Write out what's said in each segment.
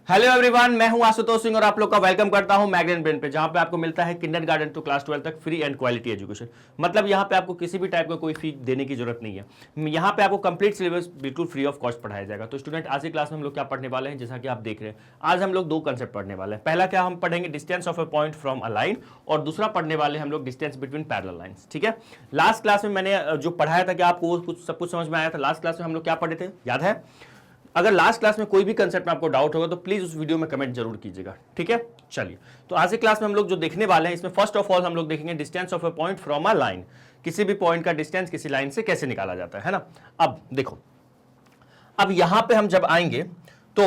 Hello everyone, मैं हूं आशुतोष सिंह और आप लोग का वेलकम करता हूं मैग्नेट ब्रेन पे, जहां पे आपको मिलता है किंडरगार्टन टू क्लास 12 तक फ्री एंड क्वालिटी एजुकेशन। मतलब यहां पे आपको किसी भी टाइप का कोई फी देने की जरूरत नहीं है। यहां पे आपको कंप्लीट सिलेबस बिल्कुल फ्री ऑफ कॉस्ट पढ़ाया जाएगा। तो स्टूडेंट, आज की क्लास में हम लोग क्या पढ़ने वाले हैं, जैसा कि आप देख रहे हैं, आज हम लोग दो कंसेप्ट पढ़ने वाले हैं। पहला क्या हम पढ़ेंगे, distance of a point from a line, और दूसरा पढ़ने वाले हम लोग डिस्टेंस बिटवीन पैरेलल लाइंस। ठीक है, लास्ट क्लास में मैंने जो पढ़ाया था कि आपको कुछ सब कुछ समझ में आया था। लास्ट क्लास में हम लोग क्या पढ़े थे, याद है? अगर लास्ट क्लास में कोई भी कंसेप्ट में आपको डाउट होगा तो प्लीज उस वीडियो में कमेंट जरूर कीजिएगा। ठीक है, चलिए, तो आज की क्लास में हम लोग जो देखने वाले हैं, इसमें फर्स्ट ऑफ ऑल हम लोग देखेंगे distance of a point from a line. किसी भी पॉइंट का डिस्टेंस किसी लाइन से कैसे निकाला जाता है ना। अब देखो, अब यहां पे हम जब आएंगे तो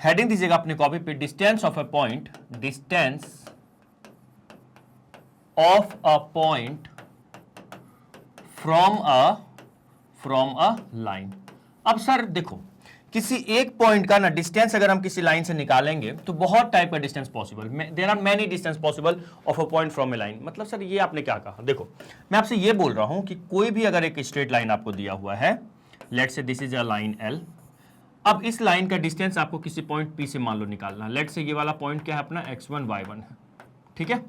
हेडिंग दीजिएगा अपनी कॉपी पे, distance of a point, distance of a point from a line. अब सर देखो, किसी एक पॉइंट का ना डिस्टेंस अगर हम किसी लाइन से निकालेंगे तो बहुत टाइप का distance possible, there are many distance possible of a point from a line. मतलब सर ये आपने क्या कहा? देखो, मैं आपसे ये बोल रहा हूं कि कोई भी अगर एक स्ट्रेट लाइन आपको दिया हुआ है, let's say this is a line L. अब इस लाइन का डिस्टेंस आपको किसी पॉइंट पी से मान लो निकालना है। लेट्स से ये वाला पॉइंट क्या है अपना, x1 y1 है। ठीक है,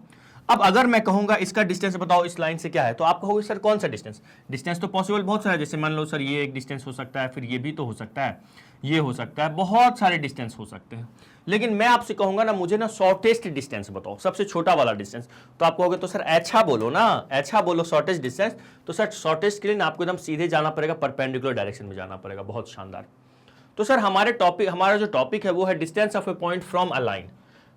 अब अगर मैं कहूंगा इसका डिस्टेंस बताओ इस लाइन से क्या है, तो आप कहोगे सर कौन सा डिस्टेंस? डिस्टेंस तो पॉसिबल बहुत सारा है, जैसे मान लो सर ये एक डिस्टेंस हो सकता है, फिर ये भी तो हो सकता है, ये हो सकता है, बहुत सारे डिस्टेंस हो सकते हैं। लेकिन मैं आपसे कहूंगा ना, मुझे ना शॉर्टेस्ट डिस्टेंस बताओ, सबसे छोटा वाला डिस्टेंस। तो आप कहोगे तो सर अच्छा बोलो ना, अच्छा बोलो शॉर्टेस्ट डिस्टेंस। तो सर शॉर्टेस्ट के लिए ना आपको एकदम सीधे जाना पड़ेगा, परपेंडिकुलर डायरेक्शन में जाना पड़ेगा। बहुत शानदार। तो सर हमारा जो टॉपिक है वो है distance of A point from a line.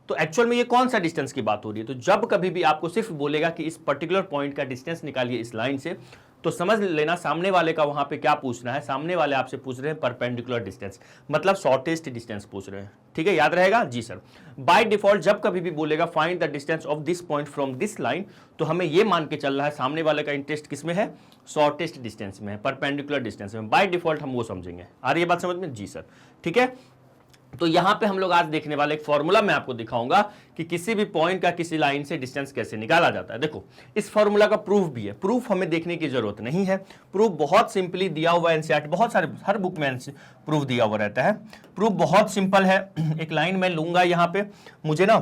तो एक्चुअल में ये कौन सा डिस्टेंस की बात हो रही है? तो जब कभी भी आपको सिर्फ बोलेगा कि इस पर्टिकुलर पॉइंट का डिस्टेंस निकालिए इस लाइन से, तो समझ लेना सामने वाले का वहां पे क्या पूछना है। सामने वाले आपसे पूछ रहे हैं परपेंडिकुलर डिस्टेंस, मतलब शॉर्टेस्ट डिस्टेंस पूछ रहे हैं। ठीक है, याद रहेगा जी सर। बाय डिफॉल्ट जब कभी भी बोलेगा find the distance of this point from this line, तो हमें यह मान के चल रहा है सामने वाले का इंटरेस्ट किस में है, शॉर्टेस्ट डिस्टेंस में है, परपेंडिकुलर डिस्टेंस में। बाय डिफॉल्ट हम वो समझेंगे। आ रही है बात समझ में? जी सर। ठीक है, तो यहां पे हम लोग आज देखने वाले एक फॉर्मूला मैं आपको दिखाऊंगा कि किसी भी पॉइंट का किसी लाइन से डिस्टेंस कैसे निकाला जाता है। देखो, इस फॉर्मूला का प्रूफ भी है। प्रूफ हमें देखने की जरूरत नहीं है, प्रूफ बहुत सिंपली दिया हुआ है एनसीईआरटी, बहुत सारे हर बुक में प्रूफ दिया हुआ रहता है। प्रूफ बहुत सिंपल है। एक लाइन मैं लूंगा, यहां पे मुझे ना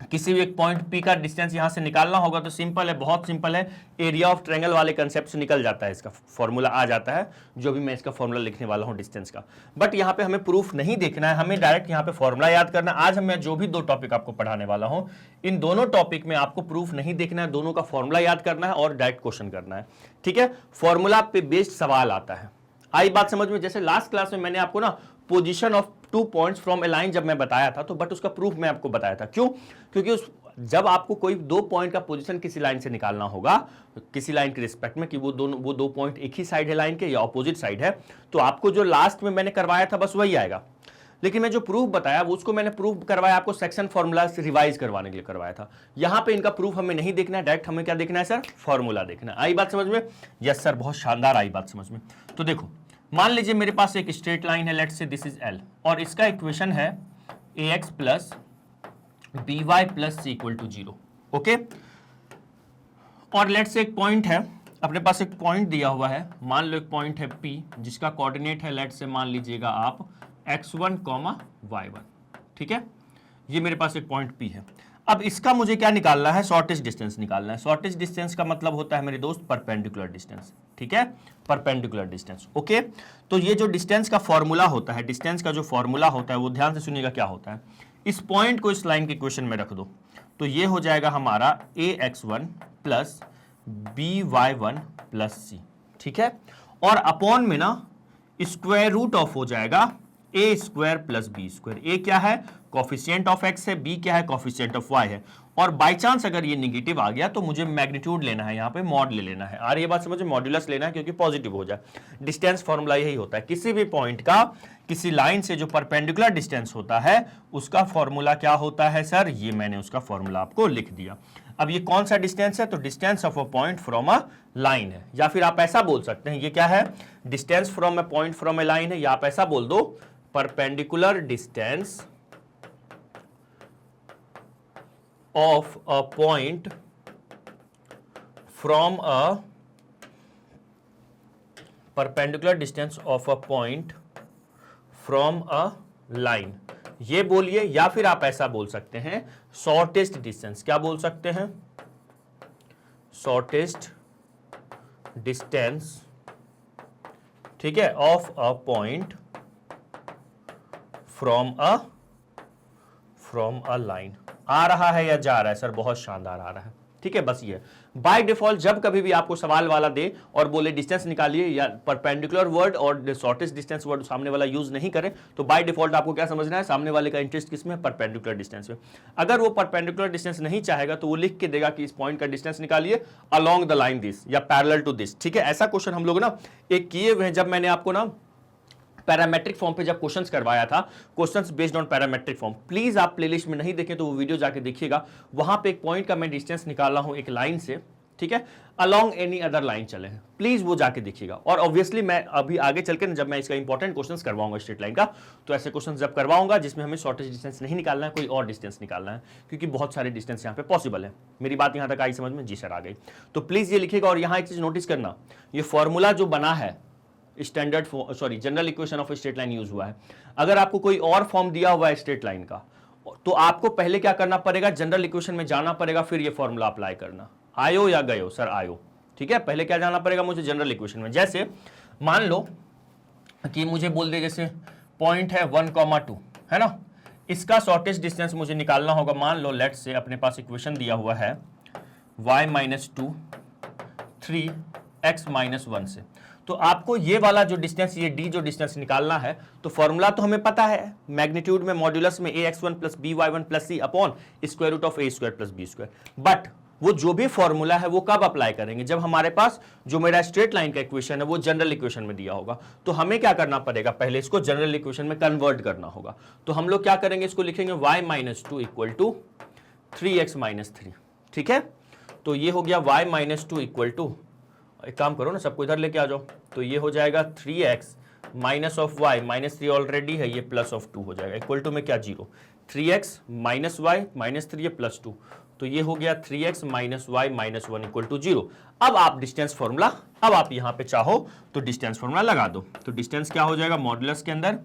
किसी भी एक पॉइंट पी का डिस्टेंस यहां से निकालना होगा, तो सिंपल है, बहुत सिंपल है। एरिया ऑफ ट्रायंगल वाले कंसेप्ट से निकल जाता है, इसका फॉर्मूला आ जाता है, जो भी मैं इसका फॉर्मूला लिखने वाला हूं डिस्टेंस का। बट यहां पे हमें प्रूफ नहीं देखना है, हमें डायरेक्ट यहां पे फॉर्मूला याद करना है। आज मैं जो भी दो टॉपिक आपको पढ़ाने वाला हूं, इन दोनों टॉपिक में आपको प्रूफ नहीं देखना है, दोनों का फॉर्मूला याद करना है और डायरेक्ट क्वेश्चन करना है। ठीक है, फॉर्मूला पे बेस्ड सवाल आता है। आई बात समझ में? जैसे लास्ट क्लास में मैंने आपको ना position of 2 points from a line जब मैं बताया था, तो बट उसका प्रूफ मैं आपको बताया था। क्यों? क्योंकि जब आपको कोई 2 पॉइंट का पोजीशन किसी लाइन से निकालना होगा, किसी लाइन के रिस्पेक्ट में, कि वो दो पॉइंट एक ही साइड है लाइन के या ऑपोजिट साइड है, तो आपको जो लास्ट में मैंने करवाया था बस वही आएगा। लेकिन मैं जो प्रूफ बताया वो उसको मैंने प्रूफ करवाया आपको सेक्शन फॉर्मूला से रिवाइज करवाने के लिए करवाया था। यहां पे इनका प्रूफ हमें नहीं देखना है, डायरेक्ट हमें क्या देखना है सर, फॉर्मूला देखना है। आई बात समझ में? यस सर, बहुत शानदार आई बात समझ में। तो देखो, मान लीजिए मेरे पास एक स्ट्रेट लाइन है, let's say this is L, और इसका इक्वेशन है ax plus B Y plus c equal to 0। Okay, और लेट्स से एक पॉइंट है, अपने पास एक पॉइंट दिया हुआ है, मान लो एक पॉइंट है P, जिसका कोऑर्डिनेट है लेट्स से मान लीजिएगा आप x1, y1। ठीक है, ये मेरे पास एक पॉइंट P है। अब इसका मुझे क्या निकालना है, शॉर्टेस्ट डिस्टेंस निकालना है। शॉर्टेस्ट डिस्टेंस का मतलब होता है मेरे दोस्त परपेंडिकुलर डिस्टेंस। ठीक है, परपेंडिकुलर डिस्टेंस। ओके, तो ये जो डिस्टेंस का फॉर्मूला होता है, डिस्टेंस का जो फॉर्मूला होता है वो ध्यान से सुनिएगा क्या होता है। इस पॉइंट को इस लाइन के क्वेश्चन में रख दो, तो ये हो जाएगा हमारा ax1 प्लस by1 प्लस सी। ठीक है, और अपॉन में ना स्क्वायर रूट ऑफ हो जाएगा A square plus B square. A क्या है, कॉफिशिएंट ऑफ एक्स है, बी क्या है, कॉफिशिएंट ऑफ वाई है। और बाय चांस अगर ये निगेटिव आ गया तो मुझे मैग्नीट्यूड लेना है, यहाँ पे मॉड ले लेना है। और ये बात समझो, मॉड्यूलस लेना है क्योंकि पॉजिटिव हो जाए। डिस्टेंस फॉर्मूला यही होता है, किसी भी पॉइंट का किसी लाइन से जो परपेंडिकुलर डिस्टेंस होता है उसका फॉर्मूला क्या होता है सर, ये मैंने उसका फॉर्मूला आपको लिख दिया। अब ये कौन सा डिस्टेंस है, तो distance of a point from a line है, या फिर आप ऐसा बोल सकते हैं ये क्या है, distance from a point from a line है, या आप ऐसा बोल दो perpendicular distance of a point from a perpendicular distance of a point from a line ये बोलिए, या फिर आप ऐसा बोल सकते हैं शॉर्टेस्ट डिस्टेंस। क्या बोल सकते हैं? शॉर्टेस्ट डिस्टेंस, ठीक है, of a point from a line. आ रहा है या जा रहा है सर? बहुत शानदार आ रहा है, ठीक है। बस ये बाय डिफॉल्ट जब कभी भी आपको सवाल वाला दे और बोले डिस्टेंस निकालिए या परपेंडिकुलर वर्ड और शॉर्टेस्ट डिस्टेंस वर्ड सामने वाला यूज नहीं करे, तो बाय डिफॉल्ट आपको क्या समझना है? सामने वाले का इंटरेस्ट किस में? परपेंडिकुलर डिस्टेंस में। अगर वो परपेंडिकुलर डिस्टेंस नहीं चाहेगा तो वो लिख के देगा कि इस पॉइंट का डिस्टेंस निकालिए अलोंग द लाइन दिस या पैरेलल टू दिस, ठीक है। ऐसा क्वेश्चन हम लोग ना एक किए हुए हैं, जब मैंने आपको ना पैरामेट्रिक फॉर्म पे जब क्वेश्चंस करवाया था, questions based on parametric form. Please आप प्लेलिस्ट में नहीं देखें तो वो वीडियो जाके देखिएगा, वहां पे एक पॉइंट का मैं डिस्टेंस निकाला हूं एक लाइन से, ठीक है, अलोंग एनी अदर लाइन चले हैं, प्लीज वो जाके देखिएगा। और ऑब्वियसली मैं अभी आगे चलकर जब मैं इसका इंपॉर्टेंट क्वेश्चंस करवाऊंगा स्ट्रेट लाइन का, तो ऐसे क्वेश्चंस जब करवाऊंगा जिसमें हमें शॉर्टेस्ट डिस्टेंस नहीं निकालना है, कोई और डिस्टेंस निकालना है, क्योंकि बहुत सारे डिस्टेंस यहाँ पे पॉसिबल है। मेरी बात यहाँ तक आई समझ में? जी सर आ गई। तो प्लीज ये लिखिएगा। और यहाँ एक चीज नोटिस करना, ये फॉर्मूला जो बना है general equation of straight line use हुआ है। अगर आपको कोई और फॉर्म दिया हुआ है स्ट्रेट लाइन का, तो आपको पहले क्या करना पड़ेगा? जनरल इक्वेशन में जाना पड़ेगा, फिर ये फॉर्मूला अप्लाई करना। आयो या गयो? सर आयो, ठीक है। पहले क्या जाना पड़ेगा मुझे? जनरल इक्वेशन में। जैसे मान लो कि मुझे बोल दे जैसे पॉइंट है 1,2, है ना, इसका शॉर्टेस्ट डिस्टेंस मुझे निकालना होगा। मान लो लेट्स से अपने पास इक्वेशन दिया हुआ है y-2 3x-1 से, तो आपको ये वाला जो डिस्टेंस, ये d जो डिस्टेंस निकालना है, तो फॉर्मूला तो हमें पता है, मैग्नीट्यूड में मॉड्यूलस में ax1 plus by1 plus c upon square root of a² plus b²। But वो जो भी फॉर्मूला है वो कब अप्लाई करेंगे? जब हमारे पास जो मेरा स्ट्रेट लाइन का इक्वेशन है वो जनरल इक्वेशन में दिया होगा। तो हमें क्या करना पड़ेगा? पहले इसको जनरल इक्वेशन में कन्वर्ट करना होगा। तो हम लोग क्या करेंगे? इसको लिखेंगे y-2 इक्वल टू 3x-3, ठीक है। तो ये हो गया y-2 इक्वल टू, एक काम करो ना, सबको इधर लेके आ जाओ, तो ये हो जाएगा 3x minus of y, -3 already है, ये प्लस ऑफ 2 हो जाएगा, इक्वल टू में क्या 0, 3x minus y minus 3 plus 2, तो ये हो गया 3x minus y minus 1 equal to 0। अब आप डिस्टेंस फॉर्मूला, अब आप यहां पे चाहो तो डिस्टेंस फॉर्मूला लगा दो। तो डिस्टेंस क्या हो जाएगा? मॉडुलस के अंदर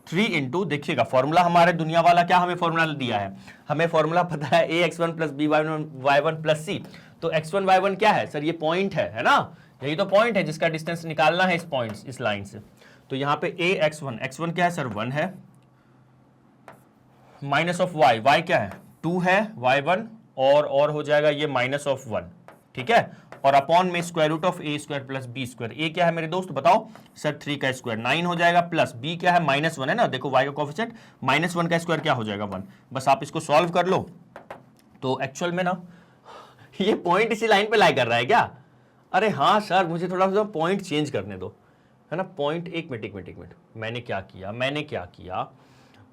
3 इंटू, देखिएगा फॉर्मूला हमारे दुनिया वाला क्या हमें फॉर्मूला दिया है? हमें फॉर्मूला पता है ax1 plus by1 plus c। तो x1 y1 क्या है सर? ये पॉइंट है ना, यही तो पॉइंट है जिसका डिस्टेंस निकालना है इस पॉइंट, इस लाइन से। तो यहां पे ax1, x1 क्या है सर? 1 है, माइनस ऑफ y, y क्या है? 2 है, y1 और हो जाएगा ये माइनस ऑफ 1, ठीक है, और अपॉन में square root of a² plus b²। a क्या है मेरे दोस्त बताओ सर? 3 का स्क्वायर 9 हो जाएगा, प्लस b क्या है? -1 है ना, देखो y का कोएफिशिएंट, -1 का स्क्वायर क्या हो जाएगा? 1। बस आप इसको सॉल्व कर लो। तो एक्चुअल में ना ये पॉइंट इसी लाइन पे लाई कर रहा है क्या? अरे हाँ सर, मुझे थोड़ा सा पॉइंट चेंज करने दो, है ना। पॉइंट, एक मिनट, मैंने क्या किया,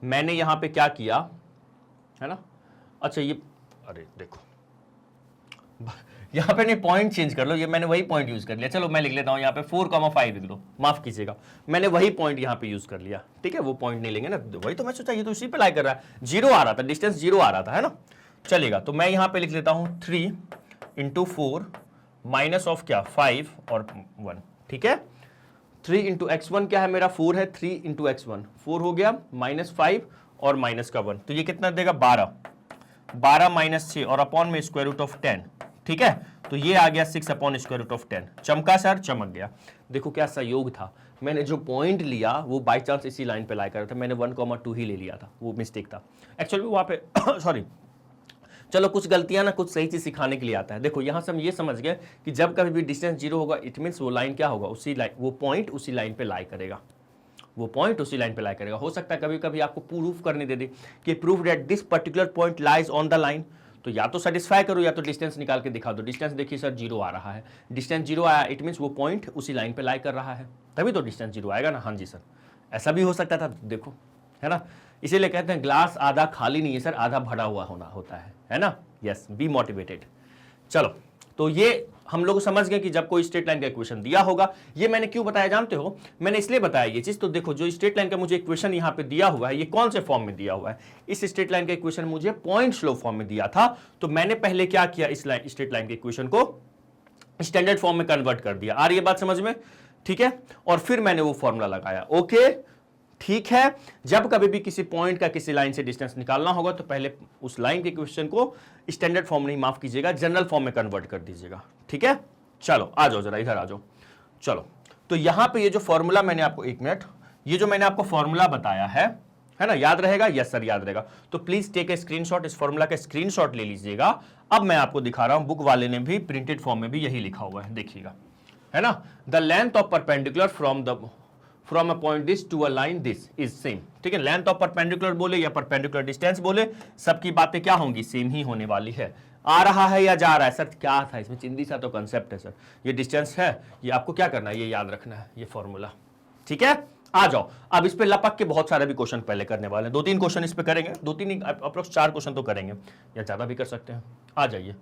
मैंने यहाँ पे क्या किया, है ना। अच्छा ये, अरे देखो यहाँ पे नहीं, पॉइंट चेंज कर लो, ये मैंने वही पॉइंट यूज कर लिया। चलो मैं लिख लेता हूँ यहाँ पे 4,5 लिख लो, माफ कीजिएगा, मैंने वही पॉइंट यहाँ पे यूज कर लिया, ठीक है। वो पॉइंट नहीं लेंगे ना, वही तो मैं सोचा, ये तो इसी पे लाई कर रहा है, 0 आ रहा था, डिस्टेंस 0 आ रहा था, है ना। चलेगा, तो मैं यहाँ पे लिख लेता हूँ 3 इंटू 4 माइनस ऑफ क्या 5 और 1, ठीक है। 3 इंटू x1 क्या है मेरा? 4 है, 3 इंटू x1 4 हो गया, -5 और माइनस का 1, तो ये कितना देगा? 12 माइनस 6 और अपॉन में स्क्वायर रूट ऑफ 10, ठीक है। तो ये आ गया 6 अपॉन स्क्वायर रूट ऑफ 10। चमका सर? चमक गया। देखो क्या सहयोग था, मैंने जो पॉइंट लिया वो बाई चांस इसी लाइन पे लाई कर रहा था, मैंने 1,2 ही ले लिया था, वो मिस्टेक था एक्चुअली वहां पे सॉरी। चलो कुछ गलतियां ना कुछ सही चीज सिखाने के लिए आता है। देखो यहां से हम ये समझ गए कि जब कभी भी डिस्टेंस 0 होगा, इट मींस वो लाइन क्या होगा? उसी लाइन, वो पॉइंट उसी लाइन पे लाई करेगा, वो पॉइंट उसी लाइन पे लाई करेगा। हो सकता है कभी कभी आपको प्रूफ करने दे दे कि proof that this particular point lies on the line, तो या तो सेटिस्फाई करो या तो डिस्टेंस निकाल के दिखा दो। डिस्टेंस देखिए सर 0 आ रहा है, डिस्टेंस 0 आया, इट मींस वो पॉइंट उसी लाइन पे लाई कर रहा है, तभी तो डिस्टेंस 0 आएगा ना। हाँ जी सर, ऐसा भी हो सकता था, देखो, है ना। इसीलिए कहते हैं ग्लास आधा खाली नहीं है सर, आधा भरा हुआ होना होता है ना। Yes, be motivated. चलो, तो ये हम लोग समझ गए कि जब कोई स्ट्रेट लाइन का इक्वेशन दिया होगा, ये मैंने क्यों बताया जानते हो? मैंने इसलिए बताया ये चीज, तो देखो जो स्ट्रेट लाइन का मुझे इक्वेशन यहाँ पे दिया हुआ है, ये कौन से फॉर्म में दिया हुआ है? इस स्ट्रेट लाइन का इक्वेशन मुझे पॉइंट स्लो फॉर्म में दिया था, तो मैंने पहले क्या किया? इस स्ट्रेट लाइन के इक्वेशन को स्टैंडर्ड फॉर्म में कन्वर्ट कर दिया। आ रही है बात समझ में? ठीक है, और फिर मैंने वो फॉर्मूला लगाया। ओके, ठीक है, जब कभी भी किसी पॉइंट का किसी लाइन से डिस्टेंस निकालना होगा तो पहले उस लाइन के इक्वेशन को स्टैंडर्ड फॉर्म नहीं, माफ कीजिएगा, जनरल फॉर्म में कन्वर्ट कर दीजिएगा। ठीक है, चलो आ जाओ जरा इधर आ जाओ। चलो तो यहां पे ये जो फॉर्मूला मैंने आपको, एक मिनट, ये जो मैंने आपको फॉर्मूला बताया है ना, याद रहेगा? यस सर याद रहेगा। तो प्लीज टेक ए स्क्रीनशॉट, इस फॉर्मूला का स्क्रीनशॉट ले लीजिएगा। अब मैं आपको दिखा रहा हूं, बुक वाले ने भी प्रिंटेड फॉर्म में भी यही लिखा हुआ है, देखिएगा, है ना। The length of perpendicular from a point this to a line this is same. ठीक है, लेंथ ऑफ परपेंडिकुलर बोले या परपेंडिकुलर डिस्टेंस बोले, सबकी बातें क्या होंगी? सेम ही होने वाली है। आ रहा है या जा रहा है? सर क्या था इसमें, चिंदी सा तो कंसेप्ट है सर, ये डिस्टेंस है, ये आपको क्या करना है, ये याद रखना है, ये फॉर्मूला। ठीक है, आ जाओ। अब इस पे लपक के बहुत सारे भी क्वेश्चन पहले करने वाले हैं, 2-3 क्वेश्चन इस पे करेंगे, 2-3 अप्रोक्स 4 क्वेश्चन तो करेंगे, या ज्यादा भी कर सकते हैं। आ जाइए,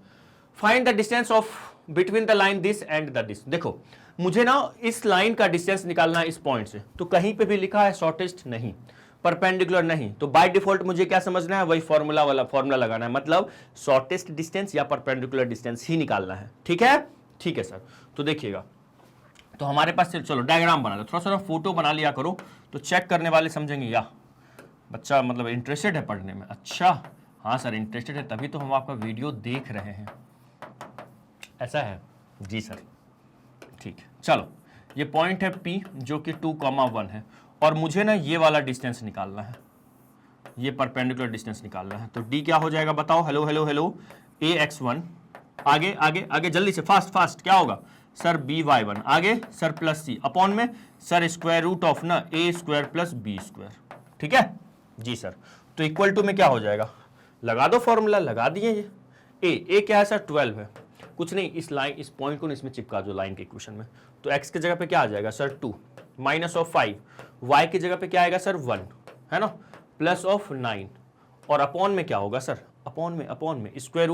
find the distance of between the line this and the this. देखो मुझे ना इस लाइन का डिस्टेंस निकालना है इस पॉइंट से, तो कहीं पे भी लिखा है शॉर्टेस्ट नहीं, परपेंडिकुलर नहीं, तो बाय डिफॉल्ट मुझे क्या समझना है, वही फॉर्मूला वाला फॉर्मूला लगाना है, मतलब शॉर्टेस्ट डिस्टेंस या परपेंडिकुलर डिस्टेंस ही निकालना है। ठीक है, ठीक है सर। तो देखिएगा, तो हमारे पास, चलो डायग्राम बना लो, थोड़ा सा फोटो बना लिया करो, तो चेक करने वाले समझेंगे या बच्चा मतलब इंटरेस्टेड है पढ़ने में। अच्छा हाँ सर इंटरेस्टेड है, तभी तो हम आपका वीडियो देख रहे हैं। ऐसा है जी सर, ठीक है। चलो ये पॉइंट है P जो कि 2,1 है, और मुझे ना ये वाला डिस्टेंस निकालना है, ये परपेंडिकुलर डिस्टेंस निकालना है। तो D क्या हो जाएगा बताओ? हेलो हेलो हेलो, AX1, आगे आगे आगे जल्दी से, फास्ट फास्ट, क्या होगा सर? BY1, आगे सर प्लस C अपॉन में सर स्क्वायर रूट ऑफ ना A² प्लस B²। ठीक है जी सर। तो इक्वल टू में क्या हो जाएगा? लगा दो फॉर्मूला, लगा दिए ये। ए क्या है सर? 12 है। कुछ नहीं, इस लाइन, इस पॉइंट को इसमें चिपका दो लाइन के इक्वेशन में, तो x की जगह पे क्या आ जाएगा सर? 2 माइनस ऑफ 5, y की जगह पे क्या आएगा सर? 1, है ना, प्लस ऑफ 9, और अपॉन में क्या होगा सर? अपॉन में square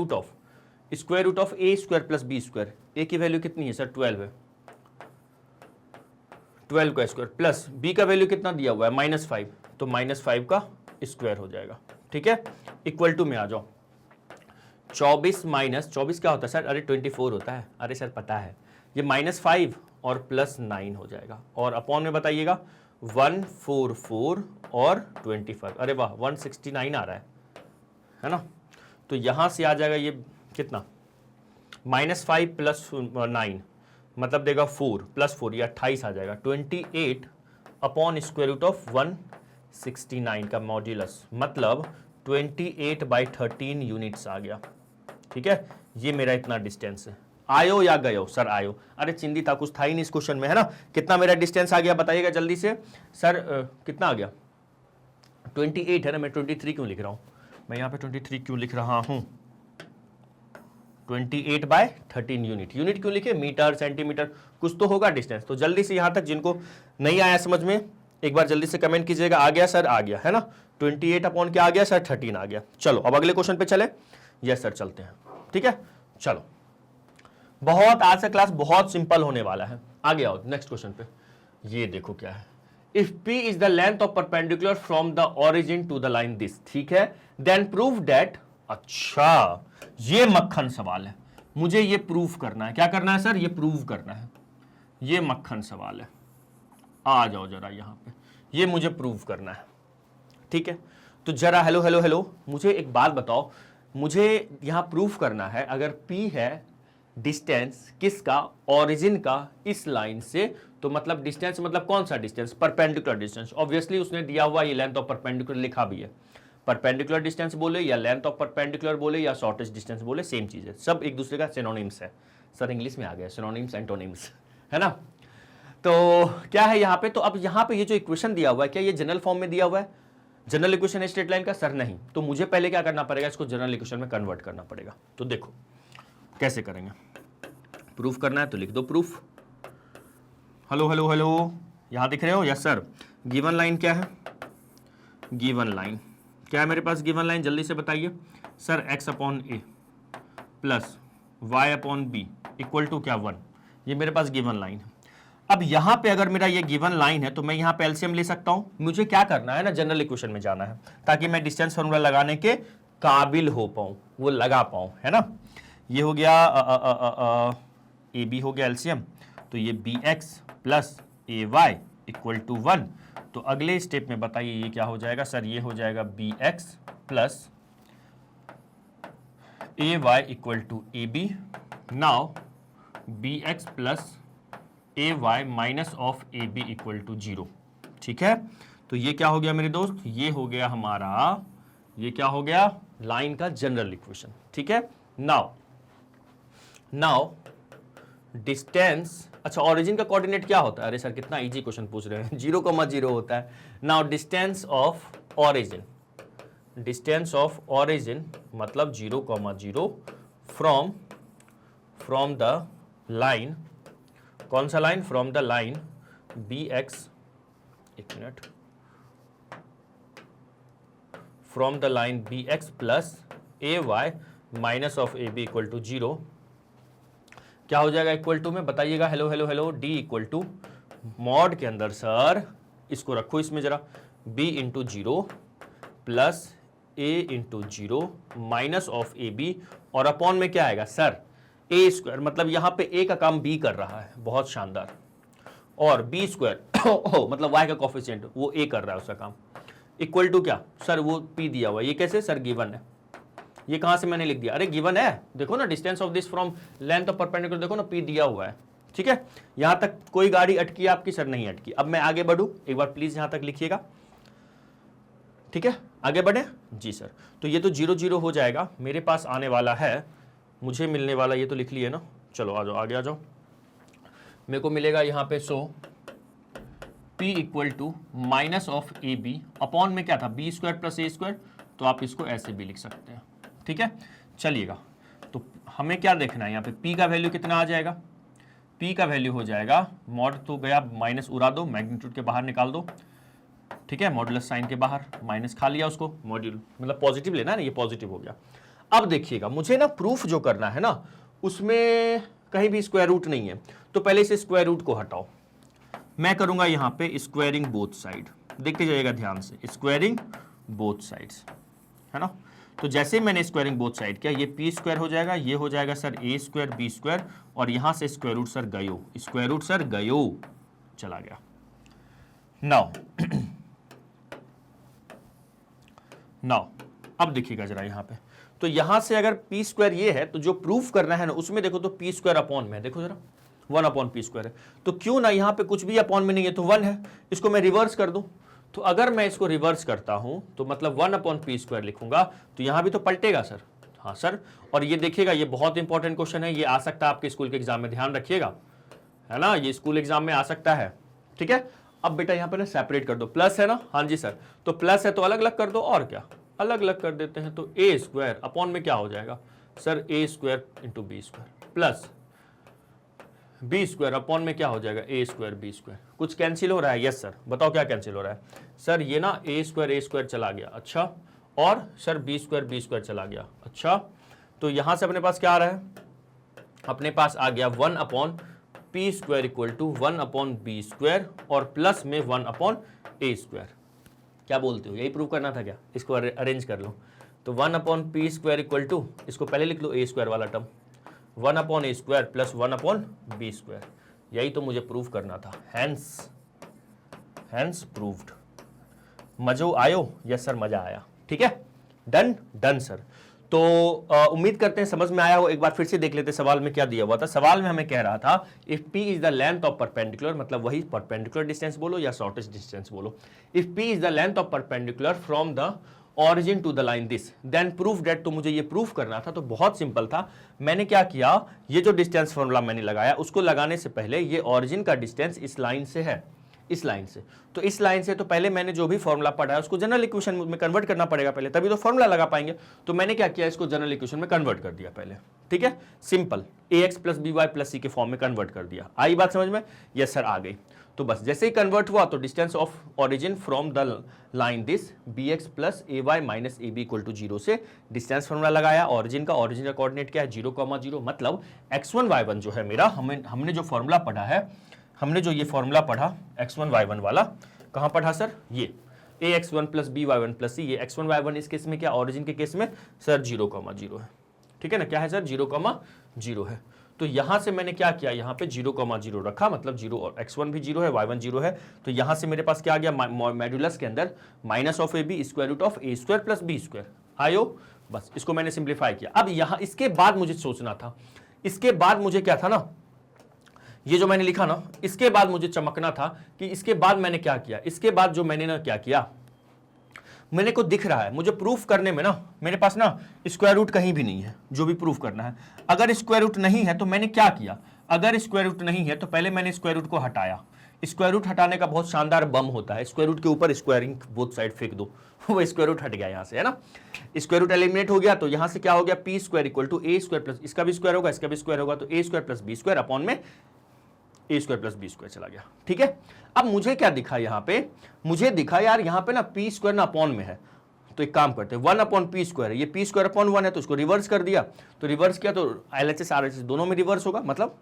root of A² plus B²। A की वैल्यू कितनी है सर? 12 है, 12 का स्क्वायर, प्लस b का वैल्यू कितना दिया हुआ है? -5, तो -5 का स्क्वायर हो जाएगा। ठीक है, इक्वल टू में आ जाओ। 24 माइनस 24 क्या होता है सर? अरे 24 होता है, अरे सर पता है, ये -5 और प्लस 9 हो जाएगा, और अपॉन में बताइएगा 144 और 25, अरे वाह 169 आ रहा है ना। तो यहां से आ जाएगा ये कितना? -5 प्लस 9 मतलब देगा 4 प्लस 4, ये 28 आ जाएगा। 28 अपॉन स्क्वायर रूट ऑफ 169 का मॉड्यूलस, मतलब 28/13 यूनिट्स आ गया। ठीक है, ये मेरा इतना डिस्टेंस है। आयो या गयो? सर आयो। अरे चिंदी था, कुछ था ही नहीं इस क्वेश्चन में, है ना। कितना मेरा डिस्टेंस आ गया बताइएगा जल्दी से सर। कितना आ गया? 28 है ना, मैं 23 क्यों लिख रहा हूं? मैं यहाँ पे 23 क्यों लिख रहा हूं? 28/13 यूनिट। यूनिट क्यों लिखे? मीटर, सेंटीमीटर, कुछ तो होगा डिस्टेंस। तो जल्दी से यहां तक जिनको नहीं आया समझ में, एक बार जल्दी से कमेंट कीजिएगा। आ गया सर? आ गया, है ना। 28 अपॉन क्या आ गया सर? 13 आ गया। चलो अब अगले क्वेश्चन पे चले। यस सर चलते हैं। ठीक है, चलो बहुत, आज से क्लास बहुत सिंपल होने वाला है। आगे आओ नेक्स्ट क्वेश्चन पे। ये देखो क्या है, if P is the length of perpendicular from the origin to the line this, ठीक है, देन प्रूव दैट। अच्छा ये मक्खन सवाल है, मुझे ये प्रूव करना है। क्या करना है सर? ये प्रूव करना है। ये मक्खन सवाल है, आ जाओ जरा यहां पे, ये मुझे प्रूव करना है। ठीक है, तो जरा हेलो हेलो हेलो, मुझे एक बात बताओ, मुझे यहां प्रूफ करना है, अगर P है डिस्टेंस किसका? ओरिजिन का इस लाइन से, तो मतलब डिस्टेंस मतलब कौन सा डिस्टेंस? Perpendicular distance. ऑब्वियसली उसने दिया हुआ ये लेंथ ऑफ परपेंडिकुलर लिखा भी है। परपेंडिकुलर डिस्टेंस बोले या लेंथ ऑफ परपेंडिकुलर बोले या शॉर्टेस्ट डिस्टेंस बोले, सेम चीज है, सब एक दूसरे का सिनोनिम्स है। सर इंग्लिश में आ गया, सिनोनिम्स एंटोनिम्स, है ना। तो क्या है यहाँ पे? तो अब यहाँ पे ये जो इक्वेशन दिया हुआ है, क्या ये जनरल फॉर्म में दिया हुआ है? जनरल इक्वेशन है स्ट्रेट लाइन का? सर नहीं। तो मुझे पहले क्या करना पड़ेगा? इसको जनरल इक्वेशन में कन्वर्ट करना पड़ेगा। तो देखो कैसे करेंगे। प्रूफ करना है तो लिख दो प्रूफ। हेलो हेलो हेलो, यहां दिख रहे हो? Yes sir. गिवन लाइन क्या है? गिवन लाइन क्या है मेरे पास? गिवन लाइन जल्दी से बताइए sir. x upon a plus y upon b equal to क्या? 1। ये मेरे पास गिवन लाइन है। अब यहां पे अगर मेरा ये गिवन लाइन है तो मैं यहां पे एलसीएम ले सकता हूं। मुझे क्या करना है ना, जनरल इक्वेशन में जाना है, ताकि मैं डिस्टेंस फॉर्मूला लगाने के काबिल हो पाऊं, वो लगा पाऊं, है ना। ये हो गया ए बी हो गया एलसीएम, तो ये bx plus ay equal to 1, तो अगले स्टेप में बताइए ये क्या हो जाएगा सर? ये हो जाएगा b x plus A y equal to a b. Now b x plus A Y minus of A B equal to 0। ठीक है, तो ये क्या हो गया मेरे दोस्त? ये हो गया हमारा, ये क्या हो गया? लाइन का जनरल इक्वेशन। ठीक है, नाउ डिस्टेंस, अच्छा ओरिजिन का कोऑर्डिनेट क्या होता है? अरे सर कितना इजी क्वेश्चन पूछ रहे हैं, 0,0 होता है। Now distance of origin, distance of origin मतलब 0,0 फ्रॉम द लाइन, कौन सा लाइन? From the line B X, एक मिनट, from the line B x plus A Y minus of A B equal to 0, क्या हो जाएगा इक्वल टू में? बताइएगा, hello hello hello, D equal to mod के अंदर सर इसको रखो इसमें जरा, b into 0 plus a into 0 minus of A B, और अपॉन में क्या आएगा सर? a स्क्वायर, मतलब यहां पे a का काम b कर रहा है, बहुत शानदार, और b स्क्वायर मतलब y का कोफिशिएंट वो a कर रहा है उसका काम, इक्वल टू क्या सर? वो p दिया हुआ है। ये कैसे सर? गिवन है। ये कहां से मैंने लिख दिया? अरे गिवन है, देखो ना, distance of this from length of perpendicular, देखो ना p दिया हुआ है। ठीक है, यहां तक कोई गाड़ी अटकी आपकी? सर नहीं अटकी। अब मैं आगे बढ़ूं, एक बार प्लीज यहां तक लिखिएगा। ठीक है, आगे बढ़े जी सर। तो ये तो 0 0 हो जाएगा, मेरे पास आने वाला है, मुझे मिलने वाला, ये तो लिख लिए ना, चलो आ जाओ आगे आ जाओ, मेरे को मिलेगा यहां पे so p equal to minus of A b, upon में क्या था? B square plus a square, तो आप इसको ऐसे भी लिख सकते हैं। ठीक है, चलिएगा, तो हमें क्या देखना है यहाँ पे? p का वैल्यू कितना आ जाएगा? p का वैल्यू हो जाएगा, मॉड तो गया, माइनस उड़ा दो, मैग्नीट्यूड के बाहर निकाल दो। ठीक है, मॉडुलस साइन के बाहर माइनस खा लिया उसको, मॉड्यूल मतलब पॉजिटिव लेना है ना, ये पॉजिटिव हो गया। अब देखिएगा, मुझे ना प्रूफ जो करना है ना, उसमें कहीं भी स्क्वायर रूट नहीं है, तो पहले इसे स्क्वायर रूट को हटाओ। मैं करूंगा यहां पे स्क्वायरिंग बोथ साइड, देखते जाइएगा ध्यान से, स्क्वायरिंग बोथ साइड्स, है ना। तो जैसे ही मैंने स्क्वायरिंग बोथ साइड किया, ये पी स्क्वायर हो जाएगा, ये हो जाएगा sir A square B square, और यहां से स्क्वायर रूट सर गयो, स्क्वायर रूट सर गयो, चला गया। नाउ अब देखिएगा जरा यहां पे, तो यहां से अगर पी स्क्वायर ये है, तो जो प्रूफ करना है ना उसमें देखो, तो पी स्क्वायर अपॉन में, देखो जरा 1 अपॉन पी स्क्वायर है, तो क्यों ना यहां पे कुछ भी अपॉन में नहीं है, तो 1 है, इसको मैं रिवर्स कर दूं। तो अगर मैं इसको रिवर्स करता हूं, तो मतलब 1 अपॉन पी स्क्वायर लिखूंगा, तो यहां भी तो पलटेगा सर। हाँ सर, और ये देखिएगा, ये बहुत इंपॉर्टेंट क्वेश्चन है, ये आ सकता है आपके स्कूल के एग्जाम में, ध्यान रखिएगा, है ना, ये स्कूल एग्जाम में आ सकता है। ठीक है, अब बेटा यहां पे ना सेपरेट कर दो, प्लस है ना, हाँ जी सर, तो प्लस है तो अलग अलग कर दो, और क्या अलग अलग कर देते हैं, तो ए स्क्वायर अपॉन में क्या हो जाएगा sir? A square into B square, plus B square upon में क्या हो जाएगा? A square B square. कुछ कैंसिल हो रहा है? यस सर, बताओ क्या कैंसिल हो रहा है सर? ये ना ए स्क्वायर चला गया, अच्छा, और सर बी स्क्वायर चला गया, अच्छा, तो यहां से अपने पास क्या आ रहा है? अपने पास आ गया 1 upon P square equal to 1 upon B square, और प्लस में 1 अपॉन ए स्क्वायर। क्या बोलते हो, यही प्रूव करना था क्या? इसको अरेंज कर लो, तो 1 upon P square equal to, इसको पहले लिख लो ए स्क्वायर वाला term, 1 upon A square plus 1 upon B square, यही तो मुझे प्रूव करना था, हैंस प्रूव्ड। मजो आयो? यस सर, मजा आया। ठीक है, डन सर। तो उम्मीद करते हैं समझ में आया हो। एक बार फिर से देख लेते सवाल में क्या दिया हुआ था। सवाल में हमें कह रहा था if p is the length of perpendicular, मतलब वही परपेंडिकुलर डिस्टेंस बोलो या शॉर्टेस्ट डिस्टेंस बोलो, if p is the length of perpendicular from the origin to the line this then proof that. तो मुझे ये प्रूफ करना था, तो बहुत सिंपल था। मैंने क्या किया, ये जो डिस्टेंस फॉर्मूला मैंने लगाया, उसको लगाने से पहले ये ऑरिजिन का डिस्टेंस इस लाइन से है, इस लाइन से, तो इस लाइन से, तो पहले मैंने जो भी फॉर्मूला पढ़ा है उसको जनरल इक्वेशन में कन्वर्ट करना पड़ेगा पहले, तभी तो फॉर्मूला लगा पाएंगे। तो मैंने क्या किया, इसको जनरल इक्वेशन में कन्वर्ट कर दिया पहले। ठीक है, simple, ax plus B Y plus C के फॉर्म में कन्वर्ट कर दिया। आई बात समझ में? यस सर, आ गई। तो बस जैसे ही कन्वर्ट हुआ, तो distance of origin from the line this b x plus A Y minus a B equal to 0 से डिस्टेंस फॉर्मूला लगाया ऑरिजिन का कोऑर्डिनेट क्या है 0,0, मतलब x1 y1 जो है मेरा, हमने जो फॉर्मूला पढ़ा है, हमने जो ये फॉर्मूला पढ़ा x1 y1 वाला, कहाँ पढ़ा सर? ये ax1 प्लस बी वाई1 प्लस सी, ये x1 y1 इस केस में क्या, ऑरिजिन के केस में सर 0,0 है। ठीक है ना, क्या है सर? 0,0 है। तो यहां से मैंने क्या किया, यहां पे 0,0 रखा, मतलब 0 और x1 भी 0 है, y1 0 है, तो यहां से मेरे पास क्या आ गया, मॉड्यूलस के अंदर minus of A b square root of a square plus B square आयो। बस इसको मैंने सिंप्लीफाई किया। अब यहां इसके बाद मुझे सोचना था, इसके बाद मुझे क्या था ना, ये जो मैंने लिखा ना, इसके बाद मुझे चमकना था कि इसके बाद मैंने क्या किया, इसके बाद जो मैंने ना क्या किया, मैंने को दिख रहा है, मुझे प्रूफ करने में ना मेरे पास ना स्क्वायर रूट कहीं भी नहीं है, जो भी प्रूफ करना है। अगर स्क्वायर रूट नहीं है तो मैंने क्या किया, अगर स्क्वायर रूट नहीं है तो पहले मैंने स्क्वायर रूट को हटाया। स्क्वायर रूट हटाने का बहुत शानदार बम होता है, स्क्वायर रूट के ऊपर स्क्वायरिंग बोथ साइड फेंक दो, वो स्क्वायर रूट हट गया यहाँ से, है ना। स्क्वायर रूट एलिमिनेट हो गया, तो यहाँ से क्या हो गया, P square equal to A square plus, इसका भी स्क्वायर होगा, इसका भी स्क्वायर होगा, तो A square plus B square upon में A square plus B square चला गया। ठीक है, अब मुझे क्या दिखा यहाँ पे, मुझे दिखा यार यहाँ पे ना पी स्क्वायर ना अपॉन में है, तो एक काम करते हैं, 1 अपॉन पी स्क्वायर है, ये पी स्क्वायर अपॉन 1 है, तो उसको रिवर्स कर दिया, तो रिवर्स किया तो एलएचएस आरएचएस दोनों में रिवर्स होगा, मतलब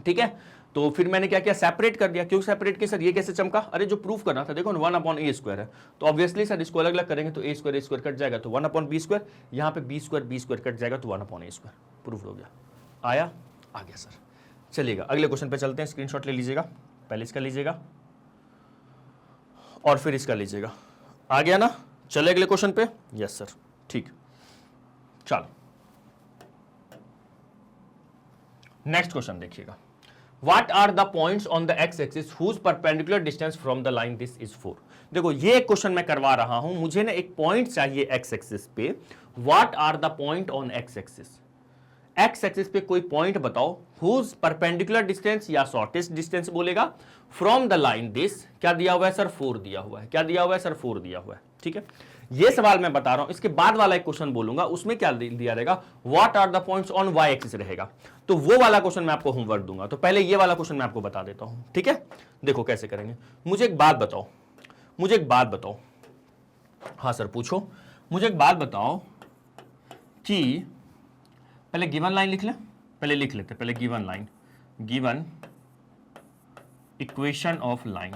ठीक है। तो फिर मैंने क्या किया, सेपरेट कर दिया। क्यों सेपरेट किया सर, ये कैसे चमका, अरे जो प्रूफ करना था, देखो 1 अपॉन ए स्क्वायर है, तो ऑब्वियसली सर इसको अलग अलग करेंगे तो ए स्क्वायर कट जाएगा, तो 1 अपॉन बी स्क्वायर, यहाँ पे बी स्क्वायर कट जाएगा, तो 1 अपॉन ए स्क्वायर, प्रूफ हो गया। आया, आ गया सर। चलिएगा अगले क्वेश्चन पे चलते हैं, स्क्रीनशॉट ले लीजिएगा, पहले इसका लीजिएगा और फिर इसका लीजिएगा। आ गया ना, चले अगले क्वेश्चन पे। यस सर, ठीक, चलो नेक्स्ट क्वेश्चन देखिएगा। What are the points on the x-axis whose perpendicular distance from the line this is 4? देखो ये एक क्वेश्चन मैं करवा रहा हूं, मुझे ना एक पॉइंट चाहिए x एक्सिस पे। What are the point on x axis? x axis पे कोई पॉइंट बताओ whose perpendicular distance या shortest distance बोलेगा from the line this, क्या दिया हुआ है सर, 4 दिया हुआ है, क्या दिया हुआ है सर, 4 दिया हुआ है। ठीक है, ये सवाल मैं बता रहा हूं, इसके बाद वाला एक क्वेश्चन बोलूंगा, उसमें क्या दिया रहेगा, what are the points on y axis रहेगा, तो वो वाला क्वेश्चन मैं आपको होमवर्क दूंगा। तो पहले ये वाला क्वेश्चन मैं आपको बता देता हूं, ठीक है। देखो कैसे करेंगे, मुझे एक बात बताओ, मुझे एक बात बताओ, हाँ सर पूछो, मुझे एक बात बताओ कि पहले गिवन लाइन लिख लें, पहले लिख लेते, पहले given line, given equation of line,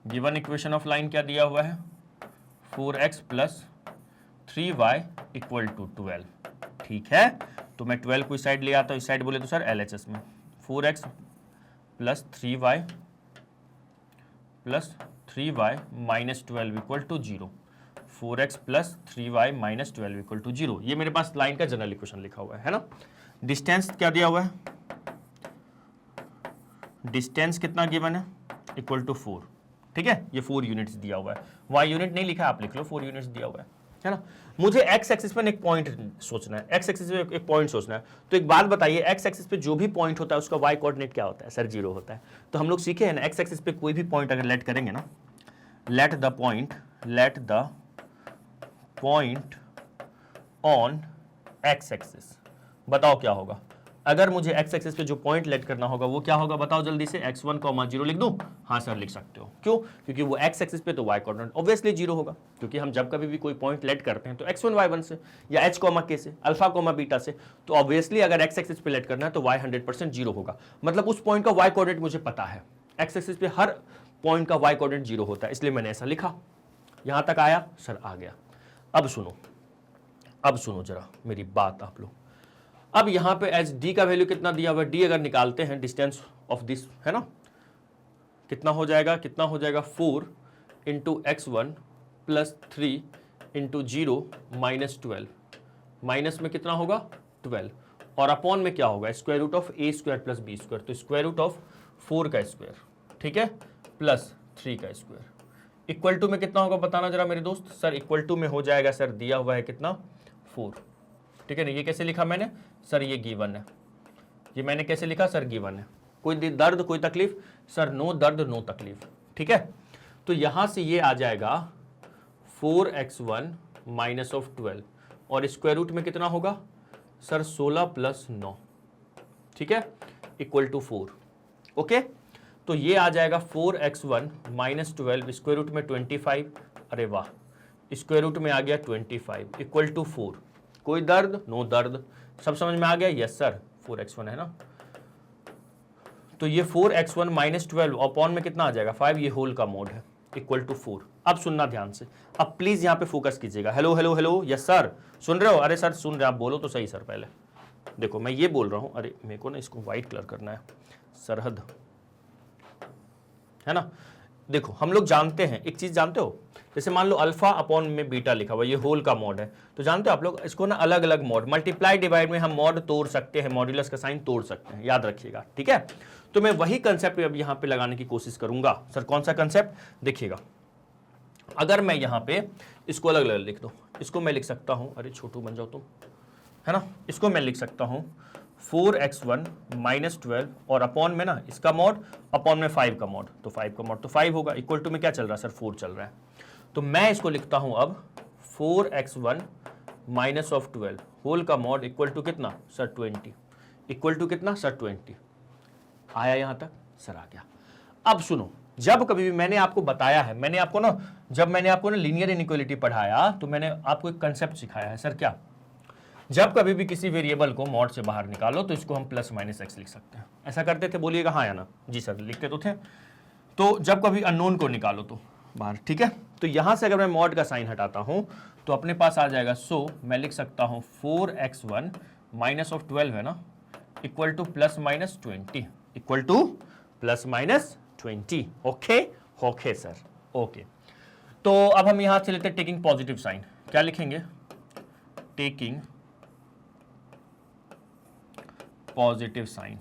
given equation of line क्या दिया हुआ है, 4x plus 3y equal to 12। ठीक है, तो मैं 12 को इस साइड ले आता हूं, इस साइड बोले तो सर LHS में 4x plus 3y plus 3y minus 12 equal to 0, 4x plus 3y minus 12 equal to 0। ये मेरे पास लाइन का जनरल इक्वेशन लिखा हुआ है ना। डिस्टेंस क्या दिया हुआ है, डिस्टेंस कितना गिवन है, इक्वल टू 4। ठीक है, ये 4 यूनिट्स दिया हुआ है, y यूनिट नहीं लिखा, आप लिख लो 4 यूनिट्स दिया हुआ है ना। मुझे x एक्सिस पर एक पॉइंट सोचना है, x एक्सिस पे एक पॉइंट सोचना है। तो एक बात बताइए, x एक्सिस पे जो भी पॉइंट होता है उसका y कोऑर्डिनेट क्या होता है सर, 0 होता है। तो हम लोग सीखे हैं ना, x एक्सिस पे कोई भी पॉइंट अगर लेट करेंगे ना, let the point on x axis, बताओ क्या होगा। अगर मुझे x एक्सिस पे जो पॉइंट लेट करना होगा वो क्या होगा, बताओ जल्दी से, x1, 0 लिख दूं, हाँ सर लिख सकते हो। क्यों, क्योंकि वो x एक्सिस पे तो y कोऑर्डिनेट ऑब्वियसली 0 होगा, क्योंकि हम जब कभी भी कोई पॉइंट लेट करते हैं तो x1 y1 से या h, k से, अल्फा, बीटा से, तो ऑब्वियसली अगर x एक्सिस पे लेट करना है तो y 100% 0 होगा, मतलब उस पॉइंट का y कोऑर्डिनेट मुझे पता है। x एक्सिस पे हर पॉइंट का y कोऑर्डिनेट 0 होता है, इसलिए मैंने ऐसा लिखा। यहां तक आया सर, आ गया। अब सुनो जरा मेरी बात आप लोग। अब यहां पे एच डी का वैल्यू कितना दिया हुआ है, डी अगर निकालते हैं डिस्टेंस ऑफ दिस, है ना, कितना हो जाएगा, 4 into x1 plus 3 into 0 minus 12, minus में कितना होगा 12, और अपॉन में क्या होगा, square root of a square plus B square, तो स्क्वायर रूट ऑफ 4 का स्क्वायर, ठीक है, प्लस 3 का स्क्वायर, इक्वल टू में कितना होगा बताना जरा मेरे दोस्त। सर इक्वल टू में हो जाएगा सर, दिया हुआ है कितना, 4। ठीक है ना, ये कैसे लिखा मैंने सर, ये गिवन है, ये मैंने कैसे लिखा सर, गिवन है। कोई दर्द कोई तकलीफ सर, नो दर्द नो तकलीफ। ठीक है, तो यहां से ये आ जाएगा 4x1 माइनस ऑफ 12, और स्क्वायर रूट में कितना होगा सर, 16 प्लस 9, ठीक है, इक्वल टू 4। ओके, तो ये आ जाएगा 4x1 माइनस 12, स्क्वायर रूट में 25, अरे वाह, स्क्वायर रूट में आ गया 25 इक्वल टू 4। कोई दर्द नो दर्द, सब समझ में आ गया। यस सर, 4x1 है ना, तो ये 4x1 माइनस 12 अपॉन में कितना आ जाएगा 5, ये होल का मोड है, इक्वल टू 4। अब सुनना ध्यान से, अब प्लीज यहां पे फोकस कीजिएगा। Hello hello hello, yes sir, सुन रहे हो, अरे सर सुन रहे, आप बोलो तो सही सर, पहले देखो मैं ये बोल रहा हूं, अरे मेरे को ना इसको व्हाइट कलर करना है, सरहद है ना। देखो हम लोग जानते हैं एक चीज, जानते हो, जैसे मान लो अल्फा अपॉन में बीटा लिखा हुआ, ये होल का मॉड है, तो जानते हो आप लोग इसको ना अलग अलग मॉड, मल्टीप्लाई डिवाइड में हम मॉड तोड़ सकते हैं, मॉड्यूलस का साइन तोड़ सकते हैं, याद रखिएगा, ठीक है। तो मैं वही कंसेप्ट अब यहां पे लगाने की कोशिश करूंगा। सर कौन सा कंसेप्ट, देखिएगा, अगर मैं यहां पे इसको अलग अलग लिख दूं, इसको मैं लिख सकता हूं, अरे छोटू बन जाओ तुम, है ना, इसको मैं लिख सकता हूं 4x1 माइनस 12 और अपॉन में ना इसका मॉड, अपॉन में 5 का मॉड, तो 5 का मॉड तो 5 होगा, इक्वल टू में क्या चल रहा है सर, 4 चल रहा है। तो मैं इसको लिखता हूं अब 4x1 माइनस ऑफ 12 होल का मॉड इक्वल टू कितना सर 20, इक्वल टू कितना सर 20। आया यहां तक सर, आ गया। अब सुनो, जब कभी भी मैंने आपको बताया है, मैंने आपको ना, जब मैंने आपको ना लीनियर इनइक्वालिटी पढ़ाया तो मैंने आपको एक कंसेप्ट सिखाया है सर, क्या, जब कभी भी किसी वेरिएबल को मॉड से बाहर निकालो तो इसको हम प्लस माइनस एक्स लिख सकते हैं। ऐसा करते थे, बोलिएगा हाँ या ना, जी सर लिखते तो थे। तो जब कभी अननोन को निकालो तो बाहर, ठीक है। तो यहां से अगर मैं मॉड का साइन हटाता हूं तो अपने पास आ जाएगा, सो मैं लिख सकता हूं 4x1 माइनस ऑफ 12 है ना, equal two plus minus 20, equal two plus minus 20। Okay okay sir, okay. तो अब हम यहां से लेते हैं टेकिंग पॉजिटिव साइन, क्या लिखेंगे, टेकिंग पॉजिटिव साइन।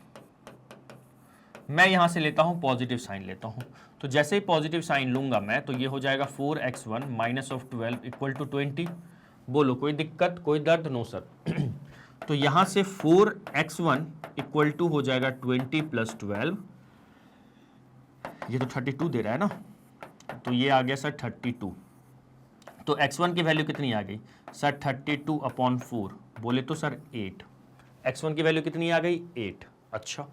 मैं यहां से लेता हूं पॉजिटिव साइन लेता हूं, तो जैसे ही पॉजिटिव साइन लूंगा मैं तो ये हो जाएगा 4x1 minus of 12 equal to 20। बोलो कोई दिक्कत, कोई दर्द, नो सर। तो यहां से 4x1 इक्वल टू हो जाएगा 20 प्लस 12, ये तो 32 दे रहा है ना, तो ये आ गया सर 32। तो x1 की वैल्यू कितनी आ गई सर 32 अपॉन 4, बोले तो सर 8, x1 की वैल्यू कितनी आ गई 8। अच्छा,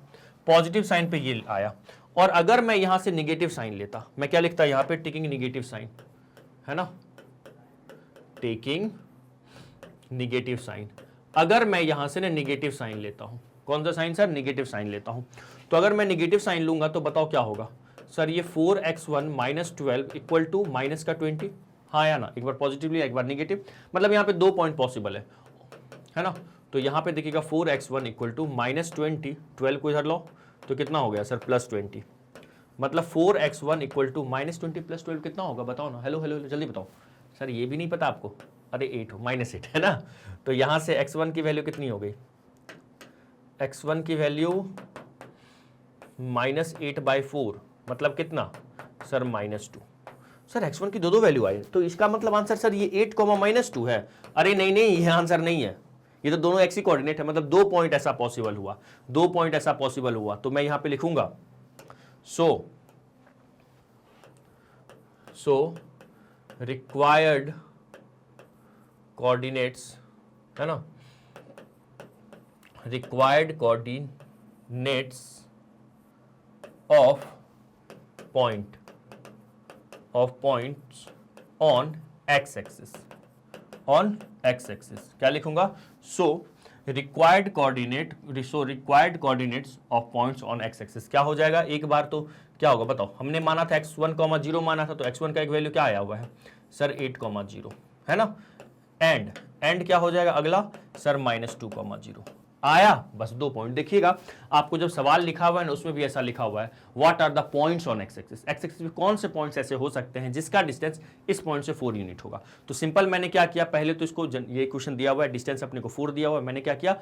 पॉजिटिव साइन पे ये आया। और अगर मैं यहां से निगेटिव साइन लेता, मैं क्या लिखता यहां पे, टेकिंग निगेटिव साइन, है ना, टेकिंग निगेटिव साइन। अगर मैं यहां से ना निगेटिव साइन लेता हूं, कौन सा साइन सर, निगेटिव साइन लेता हूं, तो अगर मैं निगेटिव साइन लूंगा तो बताओ क्या होगा सर, ये 4x1 minus 12 equal to minus का 20, हाँ या ना, एक बार पॉजिटिव लिया एक बार निगेटिव, मतलब यहाँ पे 2 पॉइंट पॉसिबल है ना। तो यहाँ पे देखिएगा 4x1 इक्वल टू माइनस 20, 12 को इधर लो तो कितना हो गया सर प्लस 20, मतलब 4x1 equal to minus 20 plus 12 कितना होगा, बताओ ना, हेलो हेलो जल्दी बताओ सर, ये भी नहीं पता आपको, अरे 8 माइनस 8 है ना। तो यहाँ से x1 की वैल्यू कितनी हो गई, x1 की वैल्यू माइनस 8/4, मतलब कितना सर -2। सर x1 की दो वैल्यू आई, तो इसका मतलब आंसर सर ये 8 -2 है। अरे नहीं नहीं, ये आंसर नहीं है, ये तो दोनों एक्स ही कोऑर्डिनेट है, मतलब 2 पॉइंट ऐसा पॉसिबल हुआ, 2 पॉइंट ऐसा पॉसिबल हुआ। तो मैं यहां पे लिखूंगा सो रिक्वायर्ड कोऑर्डिनेट्स, है ना, required coordinates of points on x axis, on x axis क्या लिखूंगा, so required coordinates of points on x axis क्या हो जाएगा, एक बार तो क्या होगा बताओ, हमने माना था x1, 0 माना था, तो x1 का एक वैल्यू क्या आया हुआ है सर 8, 0 है ना, एंड क्या हो जाएगा अगला सर -2, 0 आया। बस 2 पॉइंट देखिएगा, आपको जब सवाल लिखा हुआ है ना उसमें भी ऐसा लिखा हुआ है, what are the points on x axis, x axis में कौन से पॉइंट्स ऐसे हो सकते हैं जिसका डिस्टेंस इस पॉइंट से 4 यूनिट होगा। तो सिंपल मैंने क्या किया, पहले तो इसको ये क्वेश्चन दिया हुआ है, डिस्टेंस अपने को 4 दिया हुआ है, मैंने क्या किया,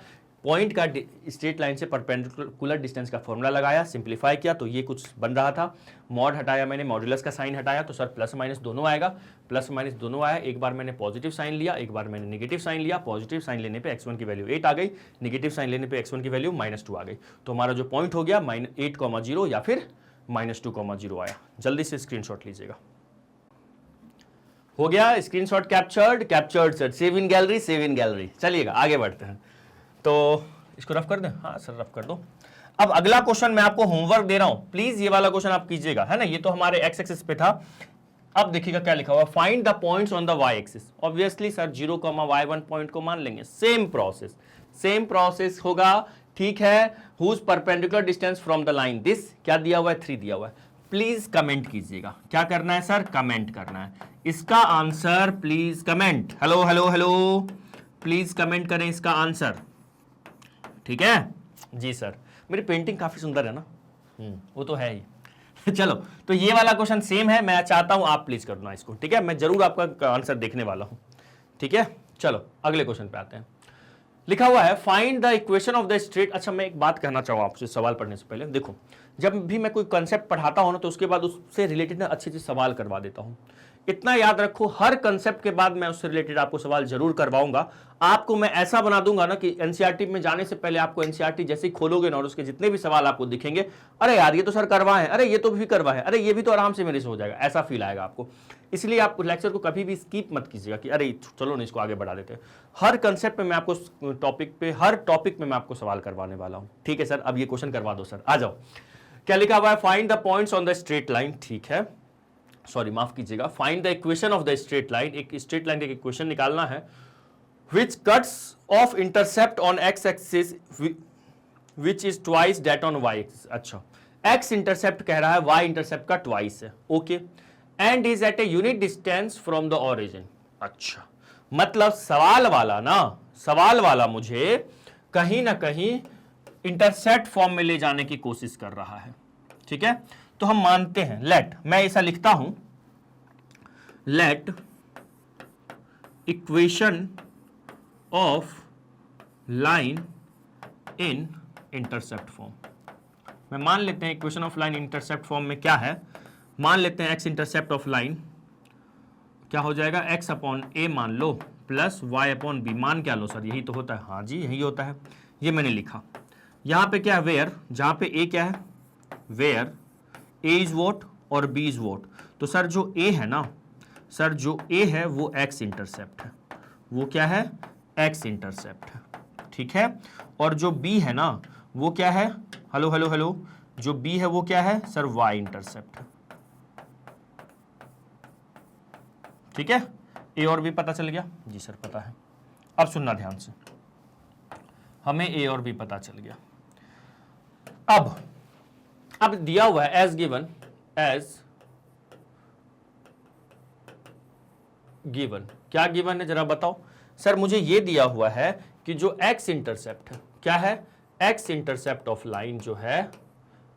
पॉइंट का स्ट्रेट लाइन से परपेंडिकुलर डिस्टेंस का फॉर्मूला लगाया, सिंप्लीफाई किया, तो ये कुछ बन रहा था, मॉड हटाया मैंने, मॉड्यूलस का साइन हटाया, तो सर प्लस माइनस दोनों आएगा, प्लस माइनस दोनों आया। एक बार मैंने पॉजिटिव साइन लिया, एक बार मैंने नेगेटिव साइन लिया, पॉजिटिव साइन लेने पे x1 की वैल्यू 8 आ गई, नेगेटिव साइन लेने पे x1 की वैल्यू -2 आ गई। तो हमारा जो पॉइंट हो गया 8, 0 या फिर -2, 0 आया। जल्दी से स्क्रीनशॉट लीजिएगा। हो गया screenshot captured sir, save in gallery. चलिएगा आगे बढ़ते हैं, तो इसको रफ कर दें, हाँ सर रफ कर दो। अब अगला क्वेश्चन मैं आपको होमवर्क दे रहा हूं, प्लीज ये वाला क्वेश्चन आप कीजिएगा, है ना, ये तो हमारे एक्स एक्सिस पे था। अब देखिएगा क्या लिखा हुआ, find the points on the y axis. Obviously sir 0, y1 point को मान लेंगे, सेम प्रोसेस होगा, ठीक है। Whose perpendicular distance from the line, this क्या दिया हुआ है 3 दिया हुआ है। प्लीज कमेंट कीजिएगा, क्या करना है सर, कमेंट करना है इसका answer, please comment, hello please comment करें इसका आंसर, ठीक है जी सर, मेरी पेंटिंग काफी सुंदर है ना, वो तो है ही। चलो, तो ये वाला क्वेश्चन सेम है, मैं चाहता हूं आप प्लीज करना इसको, ठीक है, मैं जरूर आपका आंसर देखने वाला हूं, ठीक है। चलो अगले क्वेश्चन पे आते हैं। लिखा हुआ है find the equation of the straight. अच्छा, मैं एक बात कहना चाहूँ आपसे सवाल पढ़ने से पहले, देखो जब भी मैं कोई कंसेप्ट पढ़ाता हूं ना, तो उसके बाद उससे रिलेटेड ना अच्छे से सवाल करवा देता हूं। इतना याद रखो, हर कंसेप्ट के बाद मैं उससे रिलेटेड आपको सवाल जरूर करवाऊंगा। आपको मैं ऐसा बना दूंगा ना कि एनसीईआरटी में जाने से पहले आपको एनसीईआरटी जैसे ही खोलोगे ना, और उसके जितने भी सवाल आपको दिखेंगे, अरे यार ये तो सर करवाए हैं, अरे ये तो भी करवाए, अरे ये भी तो आराम से मेरे से हो जाएगा, ऐसा फील आएगा आपको। इसलिए आप लेक्चर को कभी भी स्किप मत कीजिएगा कि अरे चलो ना इसको आगे बढ़ा देते हैं। हर कंसेप्ट में मैं आपको टॉपिक पे, हर टॉपिक में मैं आपको सवाल करवाने वाला हूं, ठीक है सर। अब ये क्वेश्चन करवा दो सर, आ जाओ। क्या लिखा हुआ है, find the points on the straight line, ठीक है, सॉरी माफ कीजिएगा, find the equation of the straight line. एक स्ट्रेट लाइन का इक्वेशन निकालना है, which cuts off intercept on x axis which is twice that on y axis। अच्छा, x intercept कह रहा है, y इंटरसेप्ट का ट्वाइस है, okay, and is at a unit distance from the origin. अच्छा, मतलब सवाल वाला मुझे कहीं ना कहीं इंटरसेप्ट फॉर्म में ले जाने की कोशिश कर रहा है, ठीक है। तो हम मानते हैं, लेट, मैं ऐसा लिखता हूं, let equation of line in intercept form. मैं मान लेते हैं equation of line intercept form में क्या है, मान लेते हैं एक्स इंटरसेप्ट ऑफ लाइन क्या हो जाएगा, एक्स अपॉन ए मान लो प्लस वाई अपॉन बी। मान क्या लो सर, यही तो होता है, हाँ जी यही होता है, ये मैंने लिखा। यहां पे क्या है, वेयर, जहां पे ए क्या है, वेयर ए इज वोट और बी इज वोट। तो सर जो ए है ना, सर जो ए है वो एक्स इंटरसेप्ट है, वो क्या है, एक्स इंटरसेप्ट है, ठीक है। और जो बी है ना वो क्या है, हेलो हेलो हेलो, जो बी है वो क्या है सर, वाई इंटरसेप्ट है, ठीक है। ए और बी पता चल गया जी सर, पता है। अब सुनना ध्यान से, हमें ए और बी पता चल गया। अब दिया हुआ है एज गिवन क्या गिवन है जरा बताओ सर। मुझे ये दिया हुआ है कि जो एक्स इंटरसेप्ट है, क्या है, एक्स इंटरसेप्ट ऑफ लाइन जो है,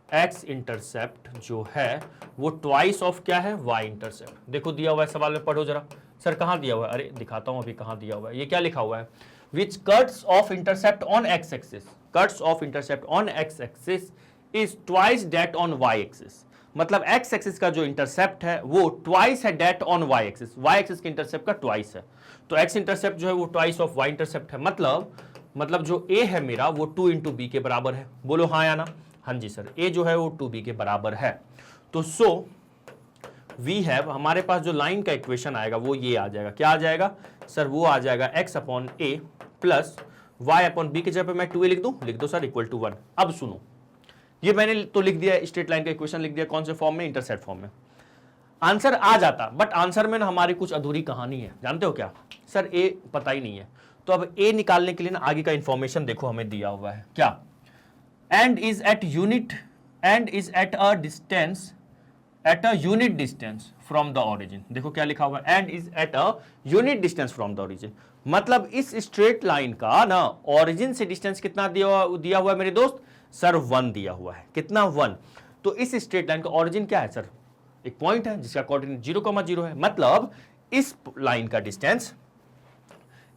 एक्स इंटरसेप्ट जो है वो ट्वाइस ऑफ क्या है, वाई इंटरसेप्ट। देखो दिया हुआ है सवाल में, पढ़ो जरा। सर कहां दिया हुआ है, अरे दिखाता हूं अभी कहां दिया हुआ है। ये क्या लिखा हुआ है, which cuts off intercept on x axis, cuts off intercept on x axis is twice that on y axis. मतलब एक्स एक्सिस का जो इंटरसेप्ट है वो ट्वाइस है that on y axis, y axis के इंटरसेप्ट का ट्वाइस है। तो एक्स इंटरसेप्ट जो है वो ट्वाइस ऑफ वाई इंटरसेप्ट है, मतलब जो ए है मेरा वो 2 इंटू बी के बराबर है। बोलो हाँ या ना, हाँ जी सर, ए जो है वो 2b के बराबर है। तो सो वी हैव, हमारे पास जो लाइन का इक्वेशन आएगा वो ये आ जाएगा, क्या आ जाएगा सर, वो आ जाएगा x upon a plus y upon B के जगह पे मैं 2a लिख दो सर, इक्वल टू 1। अब सुनो, ये मैंने तो लिख दिया, स्ट्रेट लाइन का इक्वेशन लिख दिया, कौन से फॉर्म में, इंटरसेप्ट फॉर्म में। आंसर आ जाता, बट आंसर में ना हमारी कुछ अधूरी कहानी है, जानते हो क्या सर, ए पता ही नहीं है। तो अब ए निकालने के लिए ना आगे का इंफॉर्मेशन देखो हमें दिया हुआ है, क्या, and is at a unit distance from the origin। देखो क्या लिखा हुआ है, and is at a unit distance from the origin। मतलब इस स्ट्रेट लाइन का ना ओरिजिन से डिस्टेंस कितना दिया हुआ है मेरे दोस्त, सर 1 दिया हुआ है, कितना 1। तो इस स्ट्रेट लाइन का ओरिजिन क्या है सर, एक पॉइंट है जिसका कोऑर्डिनेट 0,0 है। मतलब इस लाइन का डिस्टेंस,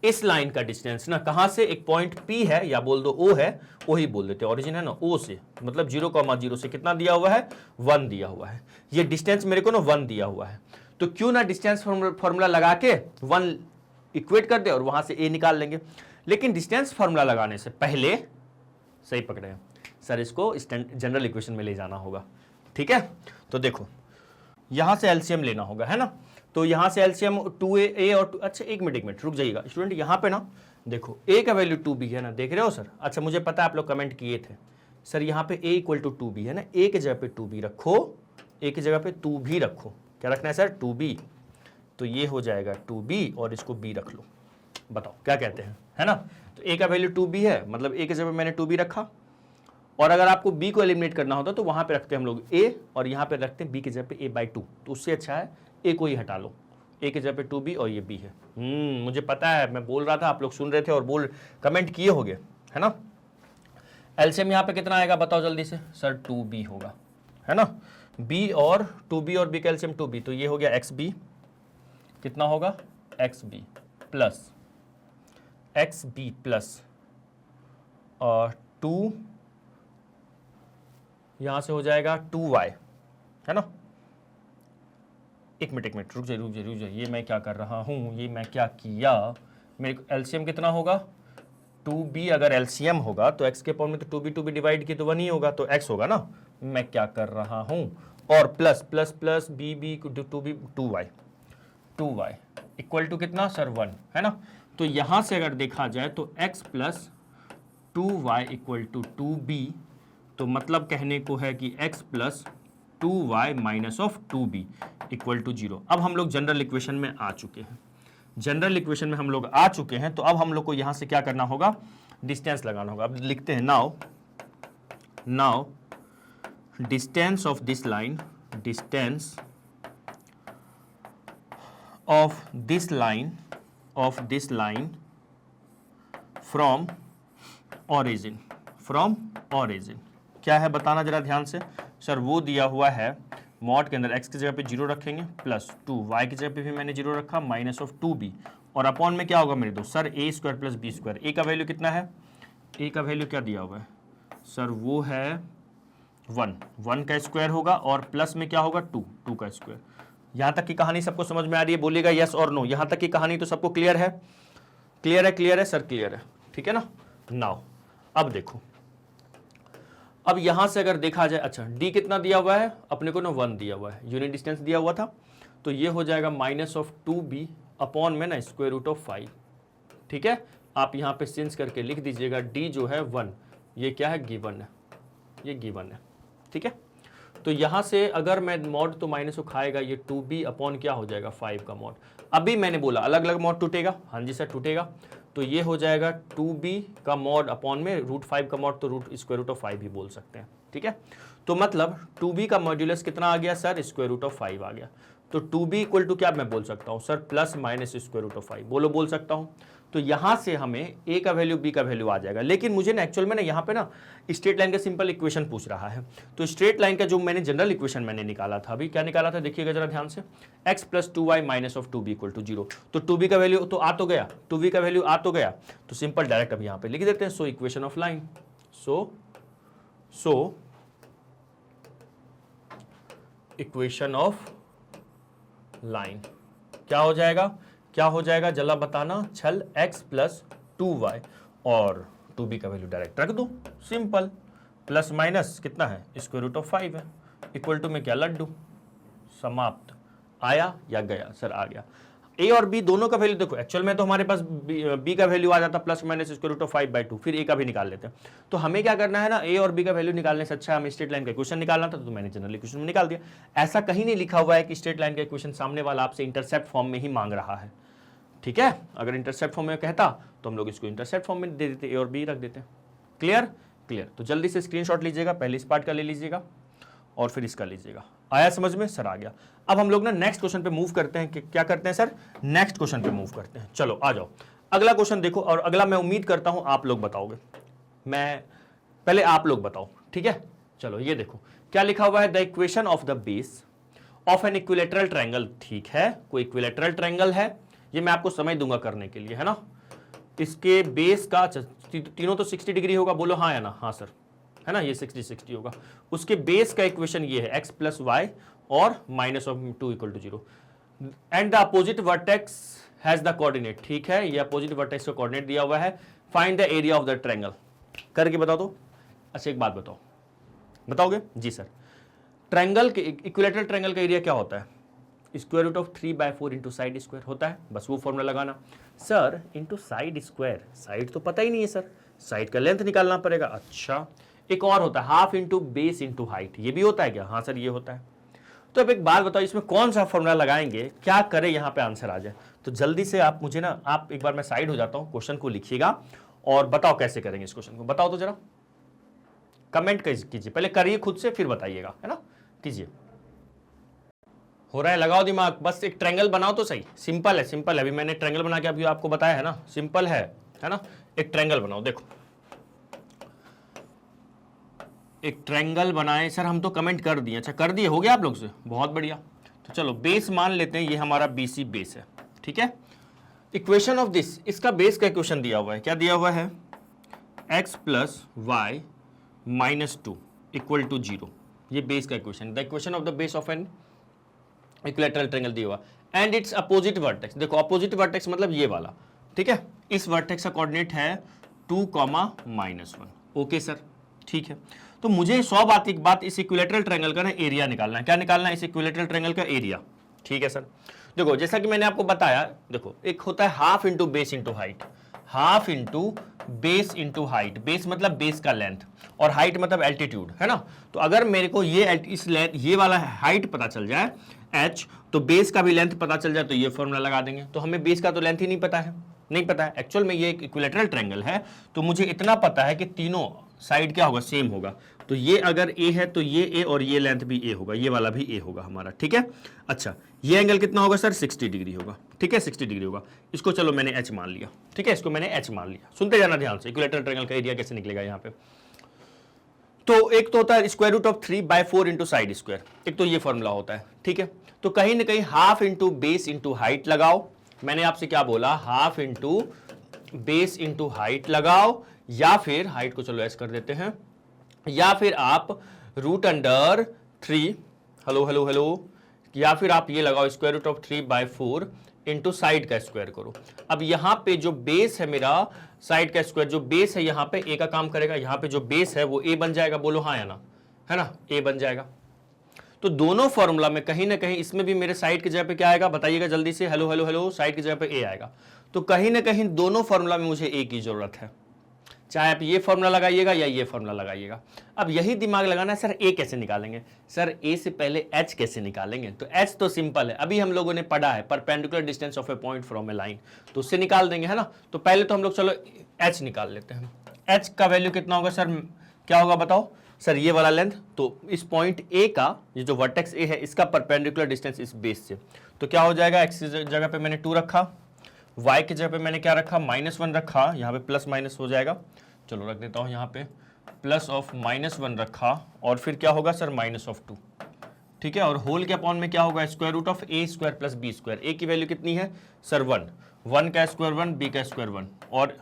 इस लाइन का डिस्टेंस ना कहां से, एक पॉइंट P है या बोल दो O है, वही बोल देते, ओरिजिन है ना O से, मतलब 0,0 से कितना दिया हुआ है, 1 दिया हुआ है। ये डिस्टेंस मेरे को ना 1 दिया हुआ है, तो क्यों ना डिस्टेंस फॉर्मूला लगा के 1 इक्वेट कर दे और वहां से A निकाल लेंगे। लेकिन डिस्टेंस फॉर्मूला लगाने से पहले, सही पकड़े सर, इसको जनरल इक्वेशन में ले जाना होगा, ठीक है। तो देखो यहां से एलसीएम लेना होगा, है ना। तो यहां से एलसीएम 2a और अच्छा एक मिनट रुक जाइएगा स्टूडेंट, यहां पे ना देखो a का वैल्यू 2b है ना, देख रहे हो सर। अच्छा मुझे पता है आप लोग कमेंट किए थे सर, यहां पे a इक्वल टू 2b है ना, a के जगह पे 2b रखो, a की जगह पे 2b रखो, क्या रखना है सर, 2b। तो ये हो जाएगा 2b और इसको b रख लो, बताओ क्या कहते हैं, है ना। तो a का वैल्यू 2b है, मतलब a के जगह पे मैंने 2b रखा, और अगर आपको b को एलिमिनेट करना होता तो वहां पे रखते हैं हम लोग a, और यहां पे रखते हैं b की जगह पे a/2। तो उससे अच्छा है a को ही हटा लो, a की जगह पे 2b और ये b है। मुझे पता है, मैं बोल रहा था, आप लोग सुन रहे थे और कमेंट किए होंगे, है ना। एलसीएम यहाँ पे कितना आएगा बताओ जल्दी से सर, 2b होगा, है ना, b और 2b और b का एलसीएम 2b, तो ये हो गया xb, कितना होगा xb प्लस और 2 यहां से हो जाएगा 2y, है ना। एक मिनट रुक जाइए, ये मैं क्या कर रहा हूं, ये मैं क्या किया, मेरे एलसीएम कितना होगा 2b, अगर एलसीएम होगा तो x के पावर में तो 2b डिवाइड किया तो 1 ही होगा, तो x होगा ना, मैं क्या कर रहा हूं, और plus plus plus b 2y equal to कितना सर 1, है ना। तो यहां से अगर देखा जाए तो x plus 2y equal to 2b, तो मतलब कहने को है कि x plus 2y minus of 2b equal to 0। अब हम लोग जनरल इक्वेशन में आ चुके हैं, तो अब हम लोग को यहां से क्या करना होगा, डिस्टेंस लगाना होगा। अब लिखते हैं now distance of this line from origin, क्या है बताना जरा ध्यान से सर। वो दिया हुआ है मॉड के अंदर x की जगह पे 0 रखेंगे, प्लस 2 y की जगह पे भी मैंने 0 रखा, माइनस ऑफ 2b, और अपॉन में क्या होगा मेरे दोस्त sir a square plus b square. a का वैल्यू कितना है, a का वैल्यू क्या दिया हुआ है सर, वो है 1 का स्क्वायर होगा, और प्लस में क्या होगा 2 का स्क्वायर। यहां तक की कहानी सबको समझ में आ रही है, बोलिएगा यस और नो। यहां तक की कहानी तो सबको क्लियर है सर, क्लियर है, ठीक है ना। नाउ अब देखो, अब यहां से अगर देखा जाए, अच्छा d कितना दिया हुआ है अपने को ना 1 दिया हुआ है, यूनिट डिस्टेंस दिया हुआ था, तो ये हो जाएगा माइनस ऑफ 2b अपॉन में ना स्क्वायर रूट ऑफ 5, ठीक है। आप यहां पे चेंज करके लिख दीजिएगा d जो है 1, ये क्या है गिवन है, ये गिवन है, ठीक है। तो यहां से अगर मैं मॉड तो माइनस को खाएगा, ये 2b अपॉन क्या हो जाएगा 5 का मॉड। अभी मैंने बोला अलग अलग मॉड टूटेगा, हाँ जी सर टूटेगा, तो ये हो जाएगा 2b का मॉड अपॉन में रूट 5 का मॉड, तो रूट स्क्वायर रूट ऑफ 5 भी बोल सकते हैं, ठीक है। तो मतलब 2b का मॉड्यूलस कितना आ गया सर, स्क्वायर रूट ऑफ 5 आ गया। तो 2b इक्वल टू क्या मैं बोल सकता हूं sir, plus minus square root of 5 बोल सकता हूं। तो यहां से हमें a का वैल्यू b का वैल्यू आ जाएगा। लेकिन मुझे ना एक्चुअल में ना यहाँ पे ना स्ट्रेट लाइन का सिंपल इक्वेशन पूछ रहा है, तो स्ट्रेट लाइन का जो मैंने जनरल इक्वेशन मैंने निकाला था, अभी क्या निकाला था देखिएगा जरा ध्यान से, x plus 2y minus of 2b equal to 0। तो 2b का वैल्यू तो आ तो गया, 2v का वैल्यू आ तो गया, तो सिंपल डायरेक्ट अब यहाँ पे लिख देते हैं, सो equation of line, so equation of line क्या हो जाएगा जला बताना छल, x प्लस 2y और 2b का वैल्यू डायरेक्ट रख दो, सिंपल, प्लस माइनस कितना है स्क्वायर रूट ऑफ 5 है, इक्वल टू में क्या लड्डू, समाप्त। आया या गया सर, आ गया। a और b दोनों का वैल्यू देखो, एक्चुअल में तो हमारे पास b का वैल्यू आ जाता plus minus square root of 5/2, फिर a का भी निकाल लेते हैं। तो हमें क्या करना है ना, a और b का वैल्यू निकालने से अच्छा हमें स्ट्रेट लाइन का इक्वेशन निकालना था, तो मैंने जनरल इक्वेशन में निकाल दिया। ऐसा कहीं नहीं लिखा हुआ है कि स्ट्रेट लाइन का इक्वेशन सामने वाला आपसे इंटरसेप्ट फॉर्म में ही मांग रहा है, ठीक है। अगर इंटरसेप्ट फॉर्म में कहता तो हम लोग इसको इंटरसेप्ट फॉर्म में दे देते, a और b रख देते। क्लियर। तो जल्दी से स्क्रीनशॉट लीजिएगा, पहले इस पार्ट का ले लीजिएगा और फिर इसका लीजिएगा। आया समझ में सर, आ गया। अब हम लोग ना नेक्स्ट क्वेश्चन पे मूव करते हैं कि क्या करते हैं सर, नेक्स्ट क्वेश्चन पे मूव करते हैं। चलो आ जाओ, अगला क्वेश्चन देखो, और अगला मैं उम्मीद करता हूं आप लोग बताओगे, मैं पहले आप लोग बताओ, ठीक है। चलो ये देखो क्या लिखा हुआ है, the equation of the base of an equilateral triangle, ठीक है, कोई इक्विलेटरल ट्रायंगल है, ये मैं आपको समय दूंगा करने के लिए, है ना। इसके बेस का तीनों तो 60 डिग्री होगा, बोलो हाँ या ना, हाँ सर, है ना, ये 60 होगा। उसके बेस का इक्वेशन ये है x प्लस वाई और minus of 2 equal to 0, and the opposite vertex has the coordinate, ठीक है, ये अपोजिट वर्टेक्स का कोऑर्डिनेट दिया हुआ है। Find the area of the triangle, करके बता दो। अच्छा एक बात बताओ, बताओगे जी सर, ट्रायंगल के इक्विलेटरल ट्रायंगल का एरिया क्या होता है, square root of 3/4 into side square होता है, बस वो फॉर्मूला लगाना। Sir into side square, side तो पता ही नहीं है सर, साइड का लेंथ निकालना पड़ेगा। अच्छा एक और होता है half into base into height, ये भी होता है क्या, हाँ सर ये होता है। तो अब एक बात बताओ, इसमें कौन सा फॉर्मूला लगाएंगे, क्या करें यहाँ पे आंसर आ जाए। तो जल्दी से आप मुझे ना, आप एक बार मैं साइड हो जाता हूँ, क्वेश्चन को लिखिएगा और बताओ कैसे करेंगे इस क्वेश्चन को, बताओ तो जरा, कमेंट कीजिए, पहले करिए खुद से फिर बताइएगा, है ना, कीजिए। हो रहा है, लगाओ दिमाग, बस एक ट्रायंगल बनाओ तो सही, सिंपल है, अभी मैंने ट्रायंगल बना के अभी आपको बताया है ना, सिंपल है ना। एक ट्रायंगल बनाओ, देखो एक ट्रायंगल बनाए। सर हम तो कमेंट कर दिए। अच्छा कर दिए, हो गया आप लोग से, बहुत बढ़िया। तो चलो बेस मान लेते हैं, ये हमारा BC बेस है, ठीक है। इक्वेशन ऑफ दिस, इसका बेस का इक्वेशन दिया हुआ है, क्या दिया हुआ है, x plus y minus 2 equal to 0। ये बेस का equation, the equation of the base of an equilateral triangle दिया हुआ, एंड इट्स अपोजिट वर्टेक्स। देखो अपोजिट वर्टेक्स मतलब ये वाला, ठीक है। इस वर्टेक्स का कोऑर्डिनेट है 2,-1। ओके सर, ठीक है। तो मुझे 100 बात इस इक्विलैटरल ट्रायंगल का ना एरिया निकालना है। क्या निकालना है, इस इक्विलैटरल ट्रायंगल का एरिया, ठीक है सर। देखो जैसा कि मैंने आपको बताया, देखो एक होता है half into base into height, half into base into height. Base मतलब बेस का लेंथ और हाइट मतलब एल्टीट्यूड, है ना। तो अगर मेरे को ये वाला हाइट पता चल जाए h, तो बेस का भी लेंथ पता चल जाए, तो ये फॉर्मूला लगा देंगे। तो हमें बेस का तो लेंथ ही नहीं पता है, एक्चुअल में ये एक इक्विलैटरल ट्रायंगल है, तो मुझे इतना पता है कि तीनों साइड क्या होगा, सेम होगा। तो ये अगर a है तो ये a और ये लेंथ भी a होगा, ये वाला भी a होगा हमारा, ठीक है। अच्छा ये एंगल कितना होगा सर, 60 डिग्री होगा, ठीक है, 60 डिग्री होगा। इसको चलो मैंने h मान लिया, ठीक है, इसको मैंने h मान लिया। सुनते जाना ध्यान से, इक्विलैटरल ट्रायंगल का एरिया कैसे निकलेगा यहाँ पे। तो एक तो होता है square root of 3/4 into side square, एक तो ये फॉर्मूला होता है, ठीक है। तो कहीं ना कहीं half into base into height लगाओ। मैंने आपसे क्या बोला, half into base into height लगाओ, या फिर हाइट को चलो ऐसे कर देते हैं, या फिर आप रूट अंडर 3, हेलो, या फिर आप ये लगाओ square root of 3/4 into side का स्क्वायर करो। अब यहां पे जो बेस है मेरा, साइड का स्क्वायर जो बेस है यहाँ पे a का काम करेगा, यहाँ पे जो बेस है वो a बन जाएगा, बोलो हाँ या ना, है ना, a बन जाएगा। तो दोनों फॉर्मूला में कहीं ना कहीं इसमें भी मेरे साइड की जगह पे क्या आएगा, बताइएगा जल्दी से, हेलो, साइड की जगह पे a आएगा। तो कहीं ना कहीं दोनों फॉर्मूला में मुझे a की जरूरत है, चाहे आप ये फॉर्मूला लगाइएगा या ये फॉर्मूला लगाइएगा। अब यही दिमाग लगाना है, सर a कैसे निकालेंगे, सर a से पहले h कैसे निकालेंगे। तो h तो सिंपल है, अभी हम लोगों ने पढ़ा है perpendicular distance of A point from a line, तो उससे निकाल देंगे, है ना। तो पहले तो हम लोग चलो h निकाल लेते हैं। h का वैल्यू कितना होगा सर, क्या होगा बताओ सर, ये वाला लेंथ। तो इस पॉइंट a का, ये जो वर्टेक्स a है, इसका परपेंडिकुलर डिस्टेंस इस बेस से, तो क्या हो जाएगा, x की जगह पे मैंने 2 रखा, y की जगह पे मैंने क्या रखा, -1 रखा, यहाँ पे प्लस माइनस हो जाएगा, चलो रख देता हूँ यहाँ पे प्लस ऑफ -1 रखा, और फिर क्या होगा सर, -2, ठीक है। और होल के अपॉन में क्या होगा, square root of a square plus b square. a की वैल्यू कितनी है सर, 1 का स्क्वायर 1, b का स्क्वायर 1, और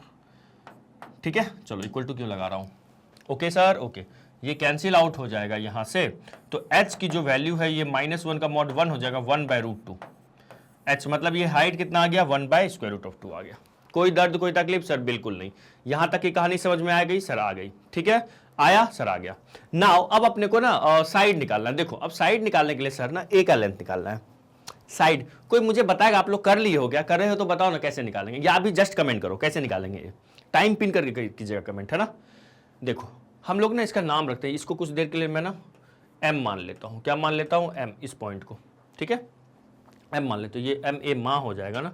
ठीक है, चलो इक्वल टू क्यों लगा रहा हूँ, ओके सर, ओके, ये कैंसिल आउट हो जाएगा यहाँ से। तो h की जो वैल्यू है ये -1 का मॉड 1 हो जाएगा, 1/√2। h मतलब ये हाइट कितना आ गया, 1/√2 आ गया। कोई दर्द कोई तकलीफ सर, बिल्कुल नहीं। यहां तक की कहानी समझ में आ गई सर, आ गई, ठीक है, आया सर, आ गया। नाउ अब अपने को ना साइड निकालना है। देखो अब साइड निकालने के लिए सर ना a का लेंथ निकालना है। साइड कोई मुझे बताएगा, आप लोग कर लिए हो क्या, कर रहे हो तो बताओ ना कैसे निकालेंगे, या अभी जस्ट कमेंट करो कैसे निकालेंगे, टाइम पिन करके कीजिएगा कमेंट, है ना। देखो हम लोग ना इसका नाम रखते हैं, इसको कुछ देर के लिए मैं ना m मान लेता हूँ। क्या मान लेता हूँ, m, इस पॉइंट को, ठीक है, m मान लेते, ये m a माँ हो जाएगा ना।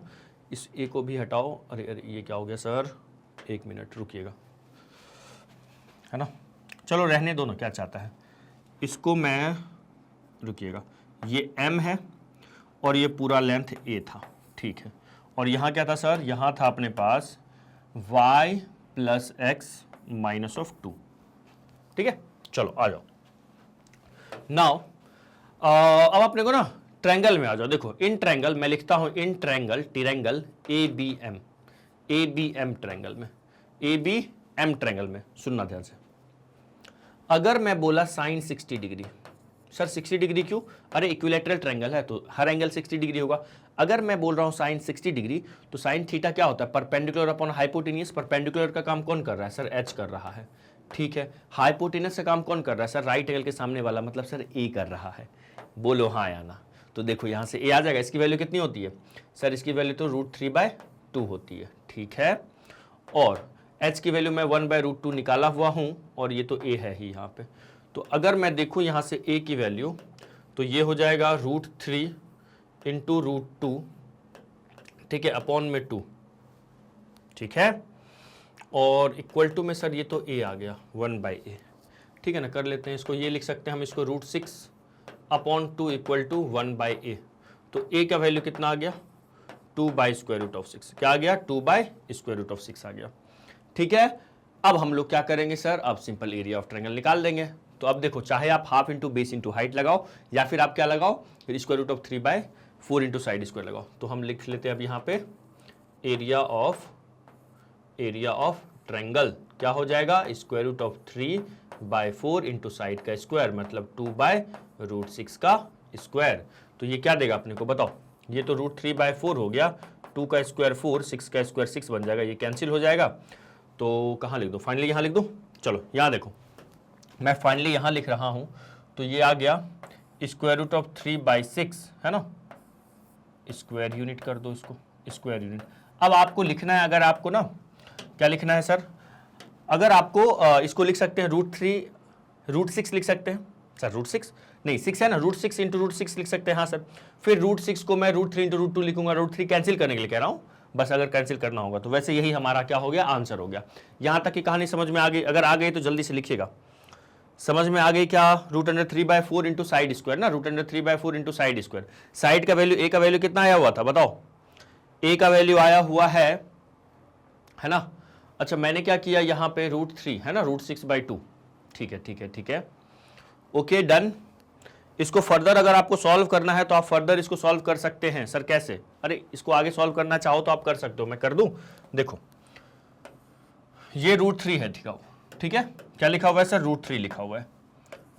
इस a को भी हटाओ, अरे ये क्या हो गया सर, 1 मिनट रुकिएगा, है ना, चलो रहने दो ना, क्या चाहता है, इसको मैं, रुकिएगा, ये m है और ये पूरा लेंथ a था, ठीक है। और यहाँ क्या था सर, यहाँ था अपने पास y plus x minus of 2, ठीक है। चलो आ जाओ नाउ, अब अपने को ना ट्रायंगल में आ जाओ। देखो इन ट्रायंगल मैं लिखता हूं, in triangle ABM, ABM triangle में, ABM ट्रायंगल में सुनना ध्यान से। अगर मैं बोला साइन 60 डिग्री, सर 60 डिग्री क्यों, अरे इक्विलैटरल ट्रायंगल है तो हर एंगल 60 डिग्री होगा। अगर मैं बोल रहा हूं साइन 60 डिग्री, तो साइन थीटा क्या होता है, परपेंडिकुलर अपॉन हाइपोटेनियस। परपेंडिकुलर का काम कौन कर रहा है सर, h कर रहा है, ठीक है। हाइपोटेनस का काम कौन कर रहा है सर, राइट एंगल के सामने वाला, मतलब सर a कर रहा है, बोलो हाँ या ना। तो देखो यहाँ से a आ जाएगा, इसकी वैल्यू कितनी होती है सर, इसकी वैल्यू तो √3/2 होती है, ठीक है। और h की वैल्यू मैं 1/√2 निकाला हुआ हूँ, और ये तो a है ही यहाँ पे। तो अगर मैं देखूँ यहाँ से a की वैल्यू, तो ये हो जाएगा √3 इंटू √2, ठीक है, अपॉन में 2, ठीक है। और इक्वल टू में सर ये तो a आ गया 1/a, ठीक है ना। कर लेते हैं इसको, ये लिख सकते हैं हम इसको √6 अपॉन 2 इक्वल टू 1/a। तो a का वैल्यू कितना आ गया, 2/√6, क्या आ गया, 2/√6 आ गया, ठीक है। अब हम लोग क्या करेंगे सर, अब सिंपल एरिया ऑफ ट्रायंगल निकाल देंगे। तो अब देखो, चाहे आप half into base into height लगाओ या फिर आप क्या लगाओ, फिर square root of 3/4 into side square लगाओ। तो हम लिख लेते हैं अब यहाँ पे एरिया ऑफ ट्रायंगल क्या हो जाएगा, square root of 3/4 into side का स्क्वायर, मतलब 2/√6 का स्क्वायर। तो ये क्या देगा अपने को बताओ, ये तो √3/4 हो गया, 2 का स्क्वायर 4, 6 का स्क्वायर 6 बन जाएगा, ये कैंसिल हो जाएगा। तो कहाँ लिख दो, फाइनली यहाँ लिख दो। चलो यहाँ देखो, मैं फाइनली यहाँ लिख रहा हूँ, तो ये आ गया स्क्वायर रूट ऑफ 3/6 है ना, स्क्वायर यूनिट कर दो इसको, स्क्वायर यूनिट। अब आपको लिखना है, अगर आपको ना क्या लिखना है सर, अगर आपको इसको लिख सकते हैं √6 लिख सकते हैं सर, √6 नहीं 6 है ना, √6 इंटू √6 लिख सकते हैं हाँ सर। फिर √6 को मैं √3 इंटू √2 लिखूंगा, √3 कैंसिल करने के लिए कह रहा हूँ, बस अगर कैंसिल करना होगा तो। वैसे यही हमारा क्या हो गया, आंसर हो गया। यहाँ तक की कहानी समझ में आ गई, अगर आ गई तो जल्दी से लिखिएगा। समझ में आ गई क्या, √3/4 इंटू साइड स्क्वायर ना, √3/4 इंटू साइड स्क्वायर। साइड का वैल्यू, ए का वैल्यू कितना आया हुआ था बताओ, ए का वैल्यू आया हुआ है ना। अच्छा मैंने क्या किया यहाँ पे √3 है ना, √6/2, ठीक है ठीक है ठीक है, ओके डन। इसको फर्दर अगर आपको सॉल्व करना है तो आप फर्दर इसको सॉल्व कर सकते हैं सर। कैसे, अरे इसको आगे सॉल्व करना चाहो तो आप कर सकते हो, मैं कर दूं। देखो ये √3 है, ठीक है, क्या लिखा हुआ है सर, √3 लिखा हुआ है,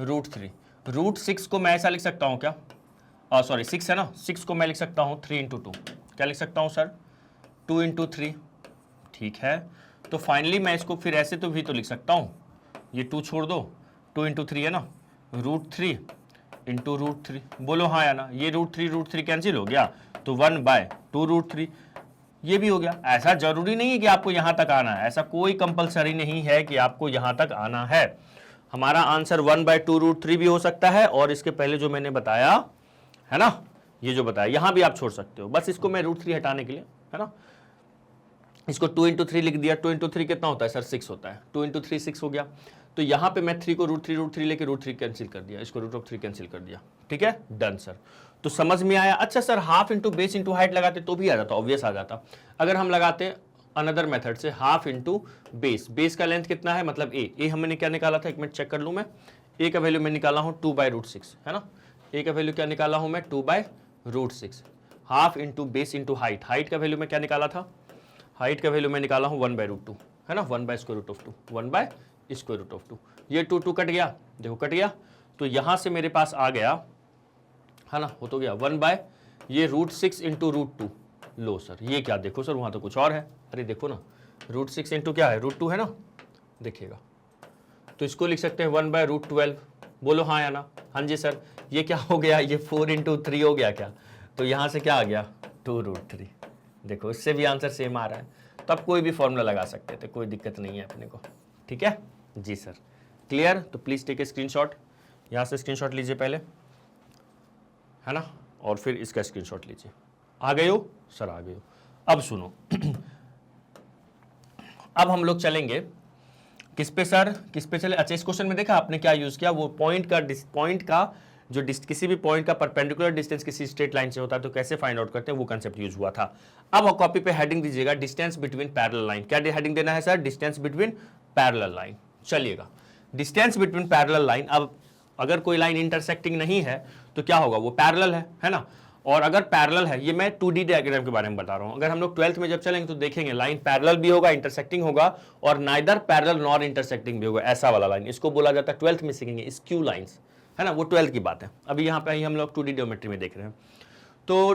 √3। √6 को मैं ऐसा लिख सकता हूं क्या, सॉरी 6 है ना, 6 को मैं लिख सकता हूं 3 इंटू 2, क्या लिख सकता हूं सर, 2 इंटू 3, ठीक है। तो फाइनली मैं इसको फिर ऐसे तो भी तो लिख सकता हूं, ये 2 छोड़ दो, 2 इंटू 3 है ना, √3 इंटू √3, बोलो हाँ या ना, ये √3 कैंसिल हो गया, तो 1/2 √3 ये भी हो गया। ऐसा जरूरी नहीं है कि आपको यहां तक आना है, ऐसा कोई कंपलसरी नहीं है कि आपको यहां तक आना है। हमारा आंसर 1/2 √3 भी हो सकता है, और इसके पहले जो मैंने बताया है ना, ये जो बताया यहां भी आप छोड़ सकते हो, बस इसको मैं √3 हटाने के लिए है ना, इसको 2 इंटू 3 लिख दिया। 2 इंटू 3 कितना होता है सर, 6 होता है, 2 इंटू 3 6 हो गया। तो यहां पे मैं 3 को √3 लेके √3 कैंसिल कर दिया, इसको √3 कैंसिल कर दिया, ठीक है डन सर। तो समझ में आया। अच्छा sir half into base into height लगाते तो भी आ जाता, ऑब्वियस आ जाता। अगर हम लगाते अनदर मेथड से, हाफ इंटू बेस, बेस का लेंथ कितना है मतलब ए हमने क्या निकाला था, एक मिनट चेक कर लूं मैं, ए का वैल्यू मैं निकाला हूं 2/√6 है ना, ए का वैल्यू क्या निकाला हूं मैं 2/√6। Half into base into height, height का वैल्यू मैं क्या निकाला था, हाइट का वैल्यू मैं निकाला हूं 1/√2 है ना, 1/√2, 1/√2। ये 2 कट गया, देखो कट गया, तो यहां से मेरे पास आ गया है ना, हो तो गया 1/ये √6 इंटू √2। लो सर ये क्या, देखो सर वहां तो कुछ और है, अरे देखो ना √6 इंटू क्या है √2 है ना, देखिएगा। तो इसको लिख सकते हैं 1/√12, बोलो हाँ या ना, हाँ जी सर। ये क्या हो गया, ये 4 इंटू 3 हो गया क्या, तो यहां से क्या आ गया 2√3। देखो इससे भी आंसर सेम आ रहा है, तो आप कोई भी फॉर्मूला लगा सकते थे, कोई दिक्कत नहीं है अपने को, ठीक है जी सर। क्लियर, तो प्लीज टेक ए स्क्रीनशॉट, यहां से स्क्रीनशॉट लीजिए पहले है ना, और फिर इसका स्क्रीनशॉट लीजिए। आ गए हो सर, आ गए हो। अब सुनो अब हम लोग चलेंगे किस पे सर, किस पे चले। अच्छा इस क्वेश्चन में देखा आपने क्या यूज किया, वो पॉइंट का जो किसी भी पॉइंट का परपेंडिकुलर डिस्टेंस किसी स्ट्रेट लाइन से होता है तो कैसे फाइंड आउट करते हैं, वो कंसेप्ट यूज हुआ था। अब कॉपी पे हेडिंग दीजिएगा डिस्टेंस बिटवीन पैरेलल लाइन। क्या हेडिंग देना है sir, distance between parallel line. चलिएगा डिस्टेंस बिटवीन पैरेलल लाइन, अब अगर कोई लाइन इंटरसेक्टिंग नहीं है तो क्या होगा, वो पैरेलल है ना। और अगर पैरेलल है, ये मैं 2D डायग्राम के बारे में बता रहा हूं, अगर हम लोग 12th में जब चलेंगे तो देखेंगे लाइन पैरेलल भी होगा, इंटरसेक्टिंग होगा, और नाइदर पैरेलल नॉर इंटरसेक्टिंग भी होगा, ऐसा वाला लाइन, इसको बोला जाता है 12th में सीखेंगे स्क्यू लाइंस है ना, वो 12th की बात है। अभी यहाँ पे हम लोग 2D ज्योमेट्री में देख रहे हैं। तो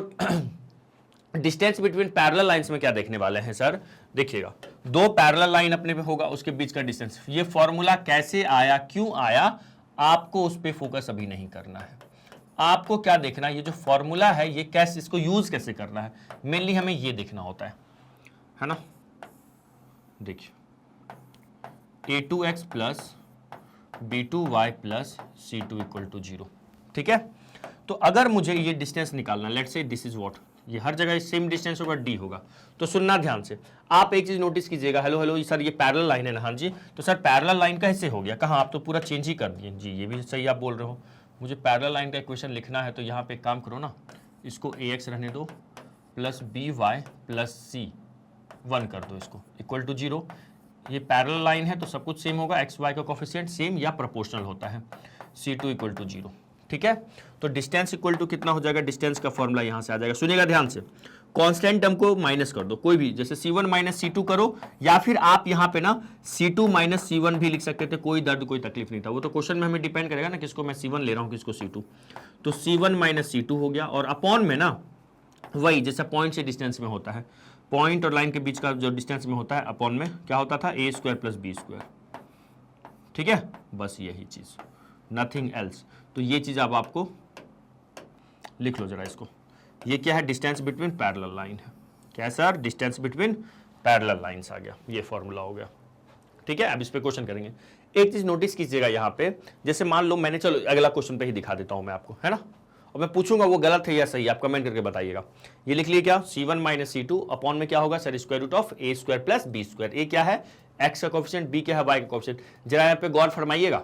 डिस्टेंस बिटवीन पैरेलल लाइंस में क्या देखने वाले हैं सर, देखिएगा दो पैरेलल लाइन अपने पे होगा, उसके बीच का डिस्टेंस। ये फॉर्मूला कैसे आया, क्यों आया, आपको उस पर फोकस अभी नहीं करना है। आपको क्या देखना है, ये जो फॉर्मूला है ये कैसे, इसको यूज कैसे करना है, मेनली हमें ये देखना होता है ना। देखिए a2x plus b2y plus c2 equal to 0, ठीक है। तो अगर मुझे ये डिस्टेंस निकालना, let's say this is what, ये हर जगह सेम डिस्टेंस होगा, d होगा। तो सुनना ध्यान से, आप एक चीज नोटिस कीजिएगा, हेलो सर ये पैरेलल लाइन है ना, हाँ जी। तो सर पैरेलल लाइन कैसे हो गया, कहाँ, आप तो पूरा चेंज ही कर दिए जी, ये भी सही आप बोल रहे हो। मुझे पैरेलल लाइन का इक्वेशन लिखना है तो यहाँ पे एक काम करो ना, इसको ax रहने दो प्लस by प्लस c 1 कर दो, इसको इक्वल टू 0। ये पैरेलल लाइन है तो सब कुछ सेम होगा, एक्स वाई का कोफिशिएंट सेम या प्रोपोर्शनल होता है, C2 इक्वल टू 0। ठीक है, तो डिस्टेंस इक्वल टू कितना हो जाएगा, डिस्टेंस का फॉर्मूला यहां से आ जाएगा। सुनिएगा ध्यान से, कांस्टेंट टर्म को माइनस कर दो, कोई भी, जैसे C1 माइनस C2 करो, या फिर आप यहां पे ना C2 माइनस C1 भी लिख सकते थे, कोई दर्द कोई तकलीफ नहीं था। वो तो क्वेश्चन में हमें डिपेंड करेगा ना किसको मैं C1 ले रहा हूं किसको C2। तो C1 माइनस C2 हो गया, और अपॉन में ना वही जैसा पॉइंट से डिस्टेंस में होता है, पॉइंट और लाइन के बीच का जो डिस्टेंस में होता है, अपॉन में क्या होता था, a square plus B square. ठीक है, बस यही चीज, नथिंग एल्स। तो ये चीज अब आपको लिख लो जरा इसको। ये क्या है, डिस्टेंस बिटवीन पैरेलल लाइन है। क्या sir, distance between parallel lines आ गया, ये फॉर्मूला हो गया। ठीक है, अब इस पे क्वेश्चन करेंगे। एक चीज नोटिस कीजिएगा यहाँ पे, जैसे मान लो मैंने, चलो अगला क्वेश्चन पे ही दिखा देता हूं मैं आपको, है ना, और मैं पूछूंगा वो गलत है या सही, आप कमेंट करके बताइएगा। ये लिख लिए क्या, C1 माइनस C2 अपॉन में क्या होगा sir, square root of a square plus b square. A क्या है, x का कोफिशिएंट, b क्या है, y का कोफिशिएंट। जरा यहाँ पे गौर फरमाइएगा,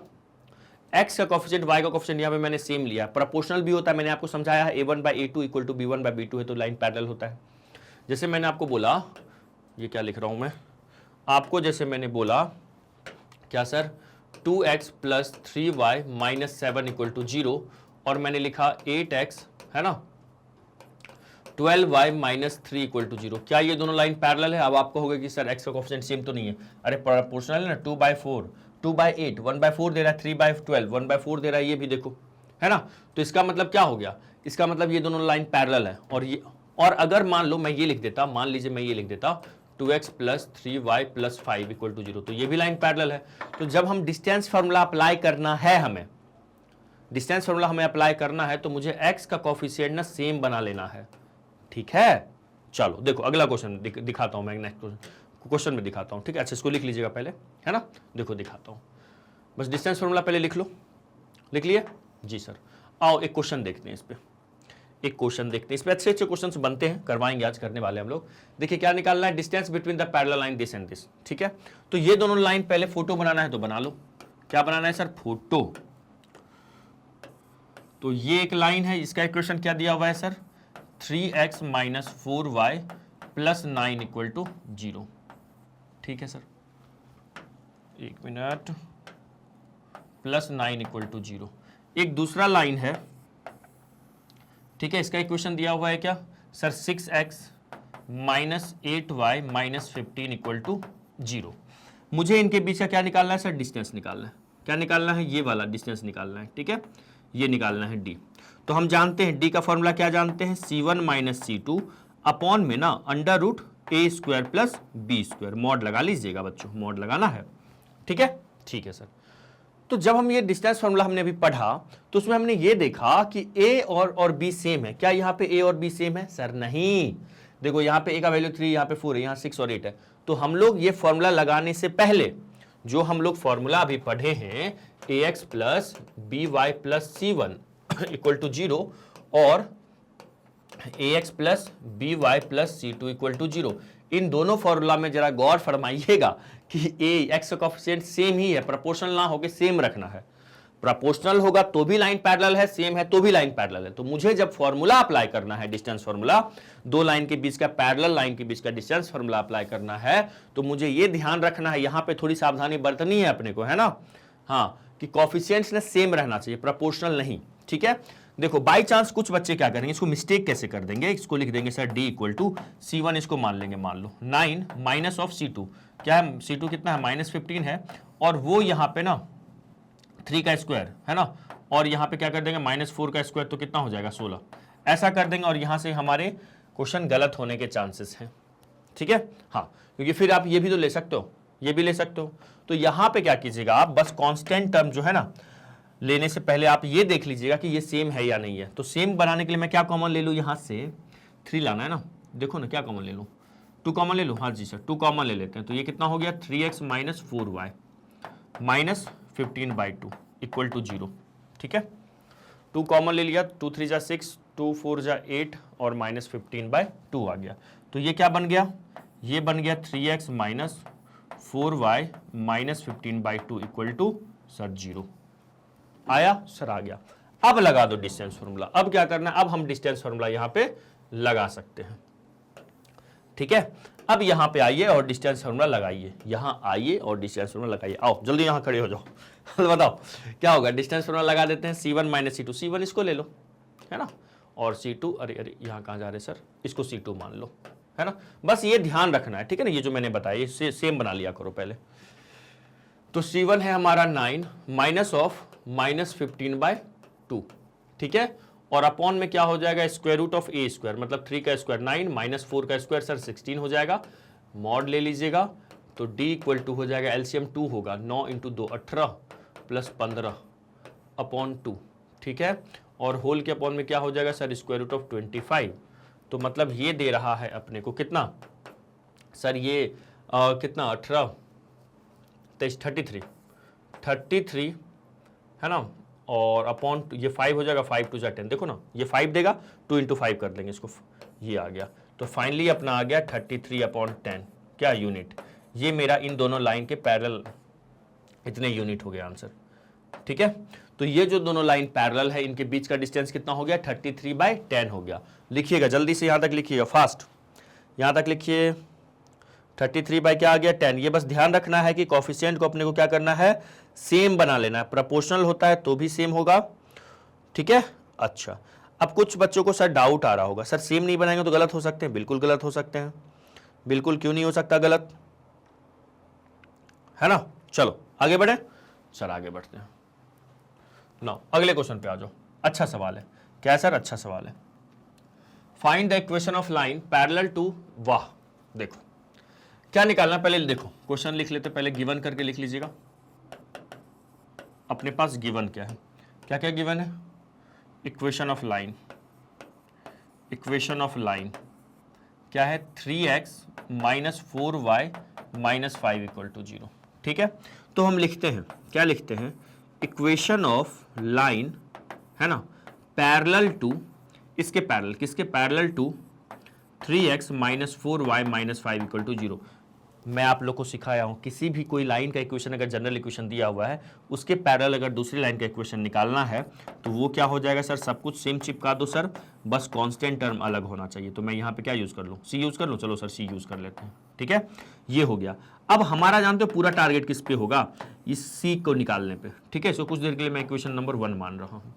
x का कोफिशिएंट, y का कोफिशिएंट यहाँ पे मैंने सेम लिया, प्रोपोर्शनल भी होता है, मैंने आपको समझाया है, a1 by a2 equal to b1 by b2 है, तो लाइन पैरेलल होता है। जैसे मैंने आपको बोला, ये क्या लिख रहा हूं मैं आपको, जैसे मैंने बोला क्या sir, 2x plus 3y minus 7 equal to 0, और मैंने लिखा 8x, है ना, 12y माइनस 3 इक्वल टू 0। क्या ये दोनों लाइन पैरेलल है? अब आपको होगा कि सर x का कोफिशिएंट सेम तो नहीं है। अरे प्रोपोर्शनल है ना, 2/4, 2/8, 1/4 दे रहा है, 3/12, 1/4 दे रहा है, ये भी देखो, है ना। तो इसका मतलब क्या हो गया, इसका मतलब ये दोनों लाइन पैरेलल है। और ये, और अगर मान लो मैं ये लिख देता, मान लीजिए मैं ये लिख देता 2x plus 3y plus 5 equal to 0, तो ये भी लाइन पैरेलल है। तो जब हम डिस्टेंस फार्मूला अप्लाई करना है, हमें डिस्टेंस फार्मूला हमें अप्लाई करना है, तो मुझे x का कोफिशिएंट ना सेम बना लेना है। ठीक है, चलो देखो अगला क्वेश्चन दिखाता हूं मैं, नेक्स्ट क्वेश्चन में दिखाता हूं। ठीक है, अच्छा इसको लिख लीजिएगा पहले, है ना, देखो दिखाता हूं, बस डिस्टेंस फार्मूला पहले लिख लो। लिख लिए जी सर। आओ एक क्वेश्चन देखते हैं इस पे, एक क्वेश्चन देखते हैं इस पे, अच्छे अच्छे क्वेश्चंस बनते हैं, करवाएंगे आज, करने वाले हम लोग। देखिए क्या निकालना है, distance between the parallel line this and this. ठीक है, तो ये दोनों लाइन पहले फोटो बनाना है तो बना लो। क्या बनाना है सर, फोटो। तो ये एक लाइन है, इसका इक्वेशन क्या दिया हुआ है sir, 3x minus 4y plus 9 equal to 0। ठीक है सर, एक मिनट, प्लस 9 इक्वल टू 0। एक दूसरा लाइन है, ठीक है, इसका इक्वेशन दिया हुआ है क्या sir, 6x minus 8y minus 15 equal to 0। मुझे इनके बीच का क्या निकालना है सर, डिस्टेंस निकालना है। क्या निकालना है, ये वाला डिस्टेंस निकालना है। ठीक है, ये निकालना है d। तो हम जानते हैं d का फॉर्मूला क्या जानते हैं, C1 माइनस C2 अपॉन में ना under root a square plus b square. Mod लगा लीजिएगा बच्चों, मॉड लगाना है। ठीक है, ठीक है सर। तो जब हम ये डिस्टेंस फार्मूला हमने अभी पढ़ा, तो उसमें हमने ये देखा कि a और b सेम है। क्या यहाँ पे a और b सेम है सर, नहीं। देखो यहाँ पे a का वैल्यू 3, यहाँ पे 4 है, यहाँ 6 और 8 है। तो हम लोग ये फॉर्मूला लगाने से पहले जो हम लोग फॉर्मूला अभी पढ़े हैं, ax plus by plus c1 equal to 0 और ax plus by plus c2 equal to 0, इन दोनों फॉर्मूला में जरा गौर फरमाइएगा कि x का कोफिशिएंट सेम ही है, प्रोपोर्शनल ना होके सेम रखना है। प्रोपोर्शनल होगा तो भी लाइन पैरेलल है, सेम है तो भी लाइन पैरेलल है। तो मुझे जब फॉर्मूला अप्लाई करना है, डिस्टेंस फॉर्मूला, दो लाइन के बीच का, पैरेलल लाइन के बीच का डिस्टेंस फॉर्मूला अप्लाई करना है, तो मुझे ये ध्यान रखना है, यहां पे थोड़ी सावधानी बरतनी है अपने को, है ना, हाँ, कि कोफिशिएंट्स ने सेम रहना चाहिए, प्रोपोर्शनल नहीं। ठीक है, देखो बाई चांस कुछ बच्चे क्या करेंगे, इसको मिस्टेक कैसे कर देंगे, इसको लिख देंगे sir d equal to C1, इसको मान लेंगे, मान लो 9 माइनस ऑफ C2। क्या है, C2 कितना है, माइनस 15 है, और वो यहाँ पे ना 3 का स्क्वायर है ना, और यहाँ पे क्या कर देंगे, -4 का स्क्वायर, तो कितना हो जाएगा 16। ऐसा कर देंगे, और यहाँ से हमारे क्वेश्चन गलत होने के चांसेस हैं। ठीक है, हाँ, क्योंकि फिर आप ये भी तो ले सकते हो, ये भी ले सकते हो। तो यहाँ पे क्या कीजिएगा आप, बस कांस्टेंट टर्म जो है ना, लेने से पहले आप ये देख लीजिएगा कि ये सेम है या नहीं है। तो सेम बनाने के लिए मैं क्या कॉमन ले लूँ, यहाँ से 3 लाना है ना, देखो ना क्या कॉमन ले लूँ, 2 कॉमन ले लूँ, हाँ जी सर 2 कॉमन ले लेते हैं। तो ये कितना हो गया, 3x minus 4y minus 15/2 equal to 0। ठीक है, 2 कॉमन ले लिया, 2 3 जा 6, 2 4 जा 8 और माइनस 15/2 आ गया। तो ये क्या बन गया, ये बन गया 3x minus 4y minus 15/2 equal to sir 0। आया सर, आ गया। अब लगा दो डिस्टेंस फॉर्मूला। अब क्या करना है, अब हम डिस्टेंस फॉर्मूला यहां पे लगा सकते हैं। ठीक है, अब यहां पे आइए और डिस्टेंस फार्मूला लगाइए, यहां आइए और डिस्टेंस फार्मूला लगाइए। आओ जल्दी यहां खड़े हो जाओ। बताओ क्या होगा, डिस्टेंस फार्मूला लगा देते हैं, C1 माइनस C2, C1 इसको ले लो, है ना, और C2, अरे अरे यहाँ कहाँ जा रहे सर, इसको C2 मान लो, है ना। बस ये ध्यान रखना है, ठीक है ना, ये जो मैंने बताया इससे सेम बना लिया करो पहले। तो C1 है हमारा 9 माइनस ऑफ माइनस 15/2, ठीक है, और अपॉन में क्या हो जाएगा, square root of a square, मतलब 3 का स्क्वायर 9 माइनस 4 का स्क्वायर सर 16 हो जाएगा, मॉड ले लीजिएगा। तो d इक्वल टू हो जाएगा, एलसीएम 2 होगा, 9 इंटू 2 18 प्लस 15 अपॉन 2, ठीक है, और होल के अपॉन में क्या हो जाएगा सर, स्क्वायर रूट ऑफ 25। तो मतलब ये दे रहा है अपने को कितना सर, ये कितना 18 23 33 है ना, और अपॉन ये 5 हो जाएगा, 5 2 जा 10, देखो ना ये 5 देगा, 2 इंटू 5 कर देंगे इसको, ये आ गया। तो फाइनली अपना आ गया 33/10 क्या यूनिट, ये मेरा इन दोनों लाइन के पैरेलल इतने यूनिट हो गया आंसर, ठीक है। तो ये जो दोनों लाइन पैरेलल है इनके बीच का डिस्टेंस कितना हो गया, 33/10 हो गया। लिखिएगा जल्दी से, यहां तक लिखिएगा फास्ट, यहां तक लिखिए 33 बाई क्या आ गया 10। ये बस ध्यान रखना है कि कोफिशिएंट को अपने को क्या करना है, सेम बना लेना है, प्रोपोर्शनल होता है तो भी सेम होगा, ठीक है। अच्छा, अब कुछ बच्चों को सर डाउट आ रहा होगा, सर सेम नहीं बनाएंगे तो गलत हो सकते हैं, बिल्कुल गलत हो सकते हैं, बिल्कुल क्यों नहीं हो सकता गलत, है ना। चलो आगे बढ़े, सर आगे बढ़ते हैं ना, अगले क्वेश्चन पे आ जाओ। अच्छा सवाल है, क्या सर, अच्छा सवाल है। Find the equation of line parallel to, वाह देखो क्या निकालना, पहले देखो क्वेश्चन लिख लेते, पहले गिवन करके लिख लीजिएगा। अपने पास गिवन क्या है, क्या क्या गिवन है, equation of line, equation of line क्या है, 3x minus 4y minus 5 equal to 0, ठीक है। तो हम लिखते हैं, क्या लिखते हैं, इक्वेशन ऑफ लाइन, है ना, पैरेलल टू, इसके पैरेलल, किसके parallel to 3x minus 4y minus 5 equal to 0। मैं आप लोग को सिखाया हूं, किसी भी कोई लाइन का इक्वेशन अगर जनरल इक्वेशन दिया हुआ है उसके पैरेलल अगर दूसरी लाइन का इक्वेशन निकालना है तो वो क्या हो जाएगा सर, सब कुछ सेम चिपका दो सर, बस कांस्टेंट टर्म अलग होना चाहिए। तो मैं यहाँ पे क्या यूज कर लूँ, सी यूज कर लूँ, चलो सर सी यूज कर लेते हैं, ठीक है, ये हो गया। अब हमारा जानते हो पूरा टारगेट किस पे होगा, इस सी को निकालने पे, ठीक है। सो कुछ देर के लिए मैं इक्वेशन नंबर 1 मान रहा हूँ,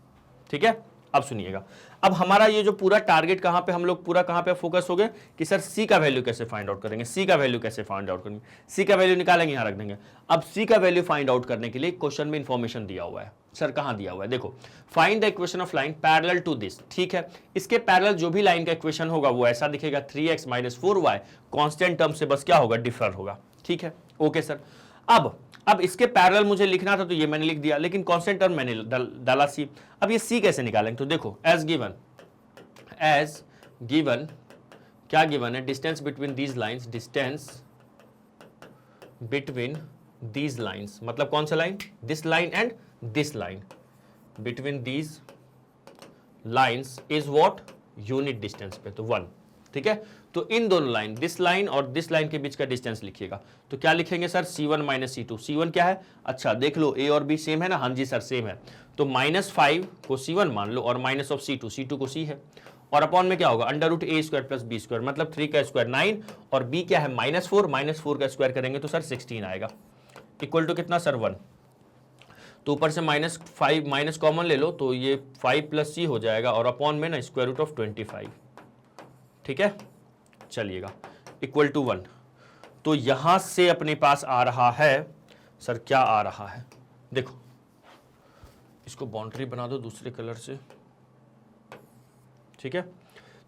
ठीक है। अब सुनिएगा, अब हमारा ये जो पूरा टारगेट कहां पे, हम लोग पूरा कहां पे फोकस हो गए कि सर सी का वैल्यू कैसे फाइंड आउट करेंगे, सी का वैल्यू कैसे फाइंड आउट करेंगे, सी का वैल्यू निकालेंगे, यहां रख देंगे। अब सी का वैल्यू फाइंड आउट करने के लिए क्वेश्चन में इंफॉर्मेशन दिया हुआ है, सर कहां दिया हुआ है, देखो find the equation of line parallel to this, ठीक है। इसके पैरेलल जो भी लाइन का इक्वेशन होगा वो ऐसा दिखेगा, 3x minus 4y constant term से बस क्या होगा, डिफर होगा, ठीक है, ओके सर। अब इसके पैरेलल मुझे लिखना था तो ये मैंने लिख दिया, लेकिन कांस्टेंट टर्म मैंने डाला सी। अब ये सी कैसे निकालेंगे, तो देखो एज गिवन क्या गिवन है, distance between these lines, distance between these lines, मतलब कौन सा line, this line and this line, between these lines is what, unit distance पे, तो 1, ठीक है। तो इन दोनों लाइन, दिस लाइन और दिस लाइन के बीच का डिस्टेंस लिखिएगा, तो क्या लिखेंगे sir, C1 minus C2, C1 क्या है, अच्छा देख लो A और B सेम है ना, हाँ जी सर सेम है, तो -5 को C1 मान लो और माइनस ऑफ C2, C2 को C है, और अपॉन में क्या होगा, under root A square plus B square, मतलब 3 का स्क्वायर 9 और B क्या है -4 का स्क्वायर करेंगे तो सर 16 आएगा, इक्वल टू कितना सर 1। तो ऊपर से -5 माइनस कॉमन ले लो तो ये 5 प्लस C हो जाएगा, और अपॉन में ना स्क्वायर रूट ऑफ 25, ठीक है, चलिएगा इक्वल टू 1। तो यहां से अपने पास आ रहा है सर, क्या आ रहा है, देखो इसको बाउंड्री बना दो दूसरे कलर से, ठीक है।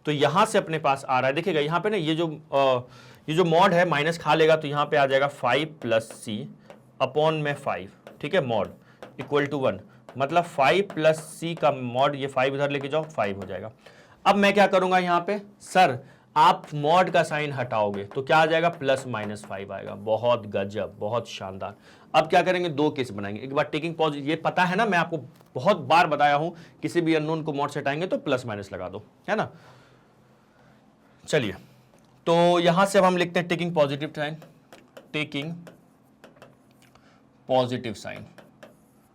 तो यहां से अपने पास आ रहा है, देखिएगा यहां पे ना ये जो मॉड है माइनस खा लेगा, तो यहां पे आ जाएगा 5 प्लस C अपॉन में 5, ठीक है, मॉड इक्वल टू 1, मतलब 5 प्लस C का मॉड, ये 5 इधर लेके जाओ 5 हो जाएगा। अब मैं क्या करूंगा यहां पे, सर आप मॉड का साइन हटाओगे तो क्या आ जाएगा, +-5 आएगा, बहुत गजब, बहुत शानदार। अब क्या करेंगे, दो केस बनाएंगे, एक बार टेकिंग पॉजिटिव, ये पता है ना, मैं आपको बहुत बार बताया हूं, किसी भी अननोन को मॉड से हटाएंगे तो प्लस-माइनस लगा दो, है ना। चलिए, तो यहां से अब हम लिखते हैं taking positive sign, taking positive sign,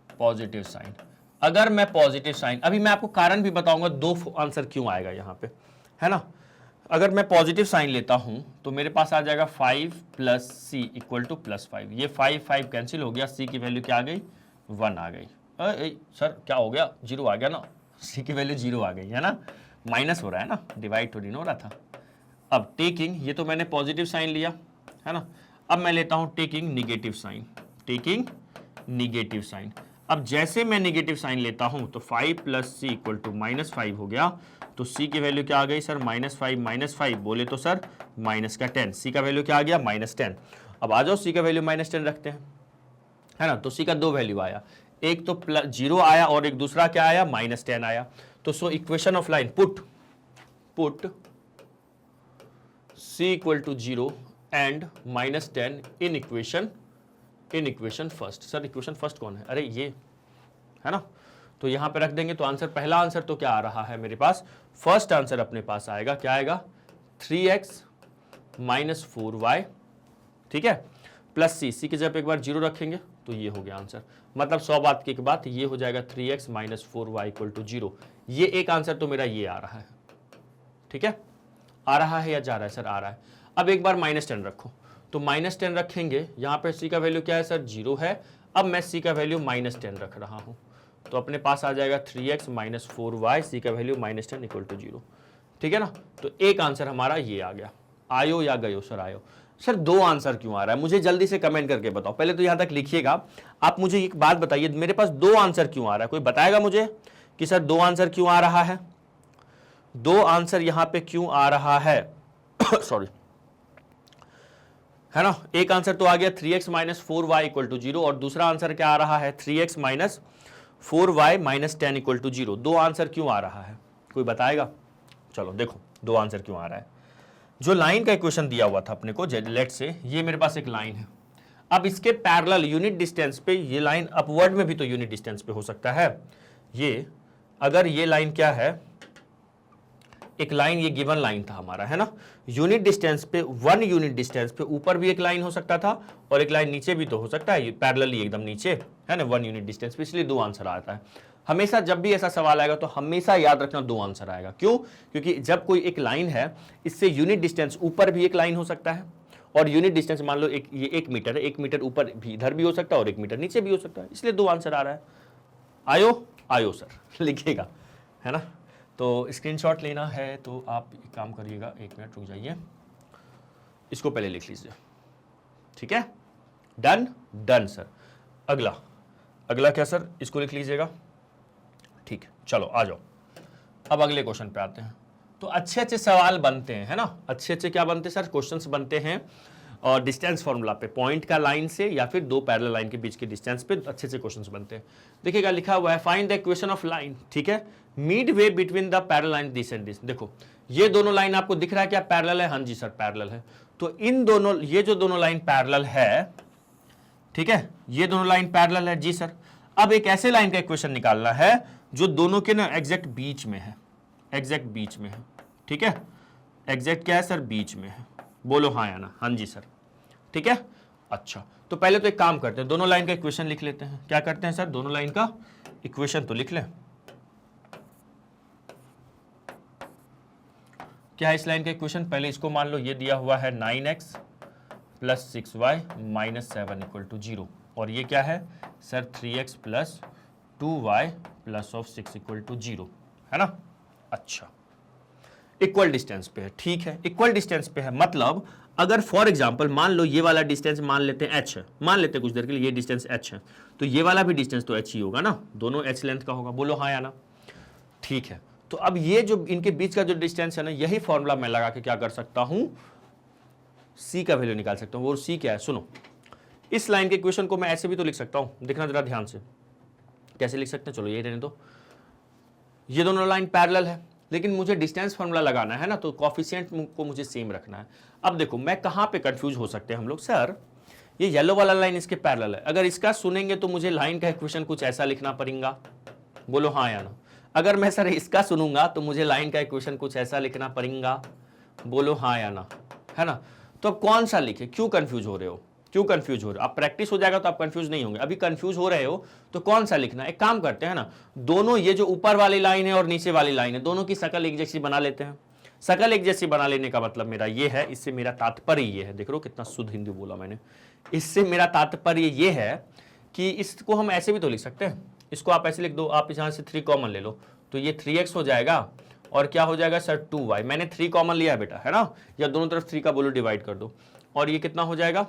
positive sign. अगर मैं पॉजिटिव साइन, अभी मैं आपको कारण भी बताऊंगा दो आंसर क्यों आएगा यहां पे, है ना। अगर मैं पॉजिटिव साइन लेता हूं तो मेरे पास आ जाएगा 5 प्लस सी इक्वल टू +5। ये 5 कैंसिल हो गया, सी की वैल्यू क्या आ गई 1 आ गई। सर क्या हो गया, 0 आ गया ना, सी की वैल्यू 0 आ गई है ना, माइनस हो रहा है ना, डिवाइड थोड़ी ना हो रहा था। अब टेकिंग, ये तो मैंने पॉजिटिव साइन लिया है ना, अब मैं लेता हूं taking negative sign, taking negative sign. अब जैसे मैं निगेटिव साइन लेता हूं तो 5 प्लस सी इक्वल टू -5 हो गया, तो सी की वैल्यू क्या आ गई सर -5 बोले तो सर माइनस का 10, सी का वैल्यू क्या आ गया -10। अब आ जाओ सी का वैल्यू -10 रखते हैं है ना, तो सी का 2 वैल्यू आया, एक तो 0 आया और एक दूसरा क्या आया -10 आया। तो so equation of line put c equal to 0 and -10 in equation first. Sir equation first कौन है, अरे ये है ना, तो यहां पे रख देंगे तो आंसर, पहला आंसर तो क्या आ रहा है मेरे पास, फर्स्ट आंसर अपने पास आएगा, क्या आएगा 3x - 4y, ठीक है, प्लस सी की जब एक बार 0 रखेंगे तो ये हो गया आंसर। मतलब 100 बात की एक बात, ये हो जाएगा 3x - 4y = 0। ये एक आंसर तो मेरा ये आ रहा है, ठीक है, आ रहा है या जा रहा है सर, आ रहा है। अब एक बार -10 रखो, तो -10 रखेंगे, यहां पे सी का वैल्यू क्या है सर 0 है, अब मैं सी का वैल्यू -10 रख रहा हूं, तो अपने पास आ जाएगा 3x - 4y, सी का वैल्यू -10 = 0, ठीक है ना। तो एक आंसर हमारा ये आ गया। आयो या गयो सर, आयो। सर 2 आंसर क्यों आ रहा है, मुझे जल्दी से कमेंट करके बताओ, पहले तो यहां तक लिखिएगा। आप मुझे एक बात बताइए, मेरे पास 2 आंसर क्यों आ रहा है, कोई बताएगा मुझे कि सर 2 आंसर क्यों आ रहा है, 2 आंसर यहां पे क्यों आ रहा है सॉरी, है ना। एक आंसर तो आ गया 3x - 4y = 0 और दूसरा आंसर क्या आ रहा है 3x - 4y - 10 = 0। 2 आंसर क्यों आ रहा है, कोई बताएगा। चलो देखो 2 आंसर क्यों आ रहा है। जो लाइन का इक्वेशन दिया हुआ था अपने को, लेट से ये मेरे पास एक लाइन है, अब इसके पैरेलल यूनिट डिस्टेंस पे ये लाइन अपवर्ड में भी तो यूनिट डिस्टेंस पे हो सकता है। ये अगर ये लाइन क्या है, एक लाइन, ये गिवन लाइन था हमारा है ना, यूनिट डिस्टेंस पे 1 यूनिट डिस्टेंस पे ऊपर भी एक लाइन हो सकता था और एक लाइन नीचे भी तो हो सकता है, पैरेलली एकदम नीचे है ना 1 यूनिट डिस्टेंस पे, इसलिए 2 आंसर आता है। हमेशा जब भी ऐसा सवाल आएगा तो हमेशा याद रखना 2 आंसर आएगा। क्यों, क्योंकि जब कोई एक लाइन है, इससे यूनिट डिस्टेंस ऊपर भी एक लाइन हो सकता है और यूनिट डिस्टेंस मान लो ये 1 मीटर है, 1 मीटर ऊपर भी इधर भी हो सकता है और 1 मीटर नीचे भी हो सकता है, इसलिए 2 आंसर आ रहा है। आयो सर लिखिएगा, है ना। तो स्क्रीनशॉट लेना है तो आप एक काम करिएगा, 1 मिनट रुक जाइए, इसको पहले लिख लीजिए, ठीक है, डन सर। अगला क्या सर, इसको लिख लीजिएगा, ठीक है। चलो आ जाओ, अब अगले क्वेश्चन पे आते हैं। तो अच्छे सवाल बनते हैं, है ना, अच्छे क्या बनते हैं सर, क्वेश्चंस बनते हैं और डिस्टेंस फॉर्मूला पे, पॉइंट का लाइन से या फिर 2 पैरेलल लाइन के बीच के डिस्टेंस पे अच्छे क्वेश्चंस बनते हैं। देखिएगा लिखा हुआ है find the equation of line, ठीक है, mid way between the parallel line this and this. देखो ये दोनों लाइन आपको दिख रहा है क्या पैरेलल है, हाँ जी सर पैरेलल है। तो इन दोनों, ये जो दोनों लाइन पैरेलल है, ठीक है, ये दोनों लाइन पैरेलल है जी सर। अब एक ऐसे लाइन का इक्वेशन निकालना है जो दोनों के ना एग्जैक्ट बीच में है, एग्जैक्ट बीच में है, ठीक है, एग्जैक्ट क्या है सर, बीच में है, बोलो हाँ या ना, हाँ जी सर, ठीक है। अच्छा तो पहले तो एक काम करते हैं, दोनों लाइन का इक्वेशन लिख लेते हैं। क्या करते हैं सर, दोनों लाइन का इक्वेशन तो लिख लें। क्या है इस लाइन का इक्वेशन, पहले इसको मान लो ये दिया हुआ है 9x + 6y - 7 = 0 और ये क्या है सर 3x + 2y + 6 = 0, है ना। अच्छा इक्वल डिस्टेंस पे है, ठीक है, इक्वल डिस्टेंस पे है, मतलब अगर फॉर एग्जांपल मान लो ये वाला डिस्टेंस मान लेते हैं h है, मान लेते हैं कुछ देर के लिए ये डिस्टेंस h है, तो ये वाला भी डिस्टेंस तो h ही होगा ना, दोनों h लेंथ का होगा, बोलो हाँ या ना, ठीक है। तो अब ये जो इनके बीच का जो डिस्टेंस है ना, यही फॉर्मूला मैं लगा के क्या कर सकता हूं, c का वैल्यू निकाल सकता हूं। वो c क्या है, सुनो, इस लाइन के इक्वेशन को मैं ऐसे भी तो लिख सकता हूं, देखना जरा ध्यान से, कैसे लिख सकते हैं, चलो ये रहने दो, ये दोनों लाइन पैरेलल है लेकिन मुझे डिस्टेंस फॉर्मूला लगाना है ना, तो कोफिशिएंट को मुझे सेम रखना है। अब देखो मैं कहां पे कंफ्यूज हो सकते हैं हम लोग, सर ये येलो वाला लाइन इसके पैरेलल है, अगर इसका सुनेंगे तो मुझे लाइन का इक्वेशन कुछ ऐसा लिखना पड़ेगा, बोलो हाँ या ना। अगर मैं सर इसका सुनूंगा तो मुझे लाइन का इक्वेशन कुछ ऐसा लिखना पड़ेगा, बोलो हाँ या ना, है ना। तो अब कौन सा लिखे, क्यों कंफ्यूज हो रहे हो, क्यों कंफ्यूज हो रहे हो, अब प्रैक्टिस हो जाएगा तो आप कंफ्यूज नहीं होंगे, अभी कंफ्यूज हो रहे हो तो कौन सा लिखना है। एक काम करते हैं ना, दोनों ये जो ऊपर वाली लाइन है और नीचे वाली लाइन है, दोनों की शक्ल एक जैसी बना लेते हैं। शकल एक जैसी बना लेने का मतलब मेरा ये है, इससे मेरा तात्पर्य ये है, देख रहे हो कितना शुद्ध हिंदी बोला मैंने, इससे मेरा तात्पर्य ये है कि इसको हम ऐसे भी तो लिख सकते हैं, इसको आप ऐसे लिख दो, आप यहाँ से 3 कॉमन ले लो तो ये 3x हो जाएगा और क्या हो जाएगा सर 2y, मैंने 3 कॉमन लिया है बेटा, है ना, या दोनों तरफ 3 का बोलो डिवाइड कर दो और ये कितना हो जाएगा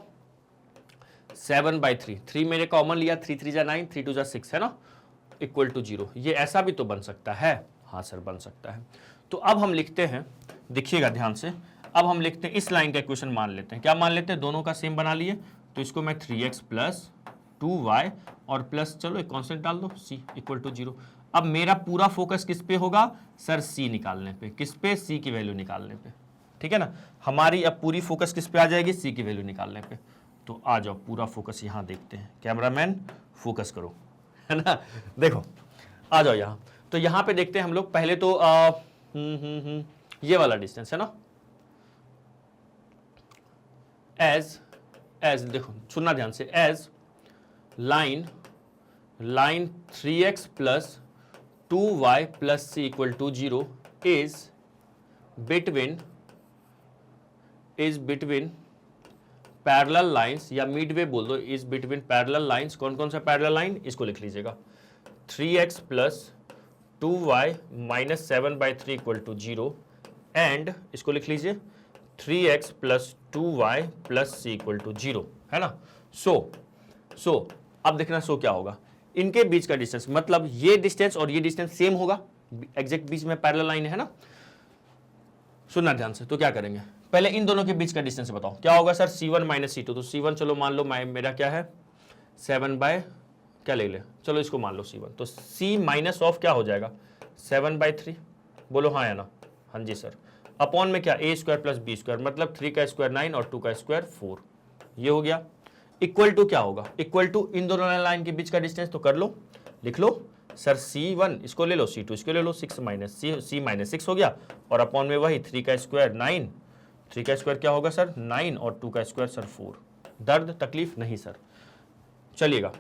7/3, 3 मैंने कॉमन लिया, 3 3 जा 9, 3 2 जा 6, है ना, इक्वल टू 0। ये ऐसा भी तो बन सकता है, हाँ सर बन सकता है। तो अब हम लिखते हैं, देखिएगा ध्यान से, अब हम लिखते हैं इस लाइन का इक्वेशन मान लेते हैं, क्या मान लेते हैं, दोनों का सेम बना लिए, तो इसको मैं 3x प्लस 2y और प्लस चलो एक कांस्टेंट डाल दो c इक्वल टू 0। अब मेरा पूरा फोकस किस पे होगा सर, c निकालने पे, किस पे, c की वैल्यू निकालने पे, ठीक है ना, हमारी अब पूरी फोकस किस पे आ जाएगी, c की वैल्यू निकालने पे। तो आ जाओ पूरा फोकस यहाँ देखते हैं, कैमरामैन फोकस करो, है ना, देखो आ जाओ यहाँ। तो यहाँ पे देखते हैं हम लोग, पहले तो ये वाला डिस्टेंस है ना, एज देखो सुनना ध्यान से, as line 3x plus 2y plus c equal to 0 is between parallel lines, या मिडवे बोल दो, इज बिटवीन पैरेलल लाइंस। कौन कौन सा पैरेलल लाइन, इसको लिख लीजिएगा, 3x plus 2y minus 7/3 equal to 0 and इसको लिख लीजिए 3x plus 2y plus c equal to 0, है ना। सो अब देखना सो क्या होगा, इनके बीच का डिस्टेंस, मतलब ये डिस्टेंस और ये डिस्टेंस सेम होगा, एग्जैक्ट बीच में पैरेलल लाइन है ना। सुनना ध्यान से, तो क्या करेंगे, पहले इन दोनों के बीच का डिस्टेंस बताओ क्या होगा सर, c1 माइनस c2, तो c1 चलो मान लो मेरा क्या है 7 बाय क्या ले चलो इसको मान लो c1, तो c माइनस ऑफ क्या हो जाएगा 7/3, बोलो हाँ या ना, हाँ जी सर, अपॉन में क्या a square plus b square, मतलब 3 का स्क्वायर 9 और 2 का स्क्वायर 4, ये हो गया, इक्वल टू क्या होगा, इक्वल टू इन दोनों लाइन के बीच का डिस्टेंस, तो कर लो, लिख लो सर c1 इसको ले लो, c2 इसको ले लो, 6 माइनस c माइनस 6 हो गया, और अपॉन में वही 3 का स्क्वायर 9, 3 का स्क्वायर क्या होगा सर 9 और 2 का स्क्वायर सर 4, दर्द तकलीफ नहीं सर। चलिएगा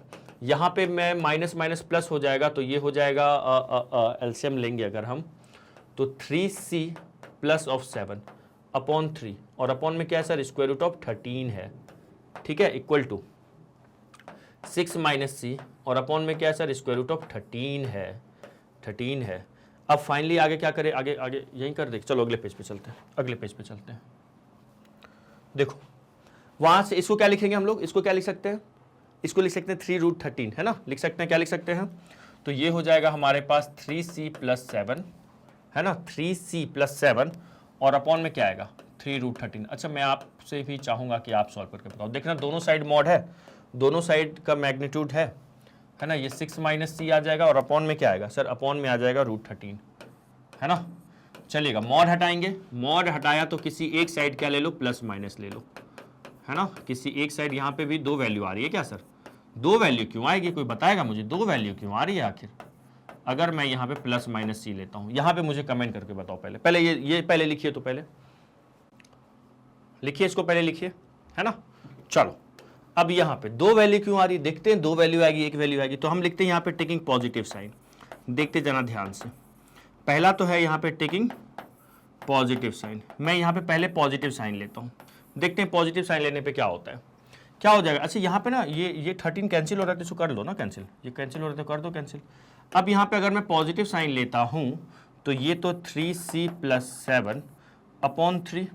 यहाँ पे मैं माइनस माइनस प्लस हो जाएगा, तो ये हो जाएगा एलसीएम लेंगे अगर हम, तो 3c प्लस ऑफ 7 अपॉन 3, और अपॉन में क्या है सर स्क्वायर रूट ऑफ 13 है, ठीक है, इक्वल टू 6 माइनस c, और अपॉन में क्या है सर स्क्वायर रूट ऑफ 13 है। अब फाइनली आगे क्या करें, आगे यहीं कर दे, चलो अगले पेज पे चलते हैं, अगले पेज पे चलते हैं। देखो वहां से इसको क्या लिखेंगे हम लोग, इसको क्या लिख सकते हैं, इसको लिख सकते हैं 3√13, है ना, लिख सकते हैं, क्या लिख सकते हैं, तो ये हो जाएगा हमारे पास 3c प्लस 7, है ना, 3c प्लस 7 और अपॉन में क्या आएगा 3√13। अच्छा मैं आपसे भी चाहूंगा कि आप सॉल्व करके बताओ, देखना दोनों साइड मॉड है, दोनों साइड का मैग्नीट्यूड है ना, ये 6 माइनस c आ जाएगा और अपॉन में क्या आएगा सर, अपॉन में आ जाएगा √13, है ना। चलिएगा मॉड हटाएंगे, मॉड हटाया तो किसी एक साइड क्या ले लो, प्लस माइनस ले लो, है ना, किसी एक साइड यहाँ पे भी 2 वैल्यू आ रही है क्या सर, 2 वैल्यू क्यों आएगी, कोई बताएगा मुझे 2 वैल्यू क्यों आ रही है आखिर, अगर मैं यहाँ पे प्लस माइनस c लेता हूँ, यहाँ पे मुझे कमेंट करके बताओ, पहले ये पहले लिखिए, तो पहले लिखिए, इसको पहले लिखिए, है ना। चलो अब यहाँ पे 2 वैल्यू क्यों आ रही है, देखते हैं, 2 वैल्यू आएगी, 1 वैल्यू आएगी, तो हम लिखते हैं यहाँ पे टेकिंग पॉजिटिव साइन, देखते जाना ध्यान से, पहला तो है यहाँ पे टेकिंग पॉजिटिव साइन, मैं यहाँ पे पहले पॉजिटिव साइन लेता हूँ, देखते हैं पॉजिटिव साइन लेने पे क्या होता है, क्या हो जाएगा। अच्छा यहाँ पे ना ये 13 कैंसिल हो रहा है, तो इसको कर लो ना कैंसिल, ये कैंसिल हो रहा है तो कर दो कैंसिल। अब यहाँ पे अगर मैं पॉजिटिव साइन लेता हूँ तो ये तो 3c plus 7 upon 3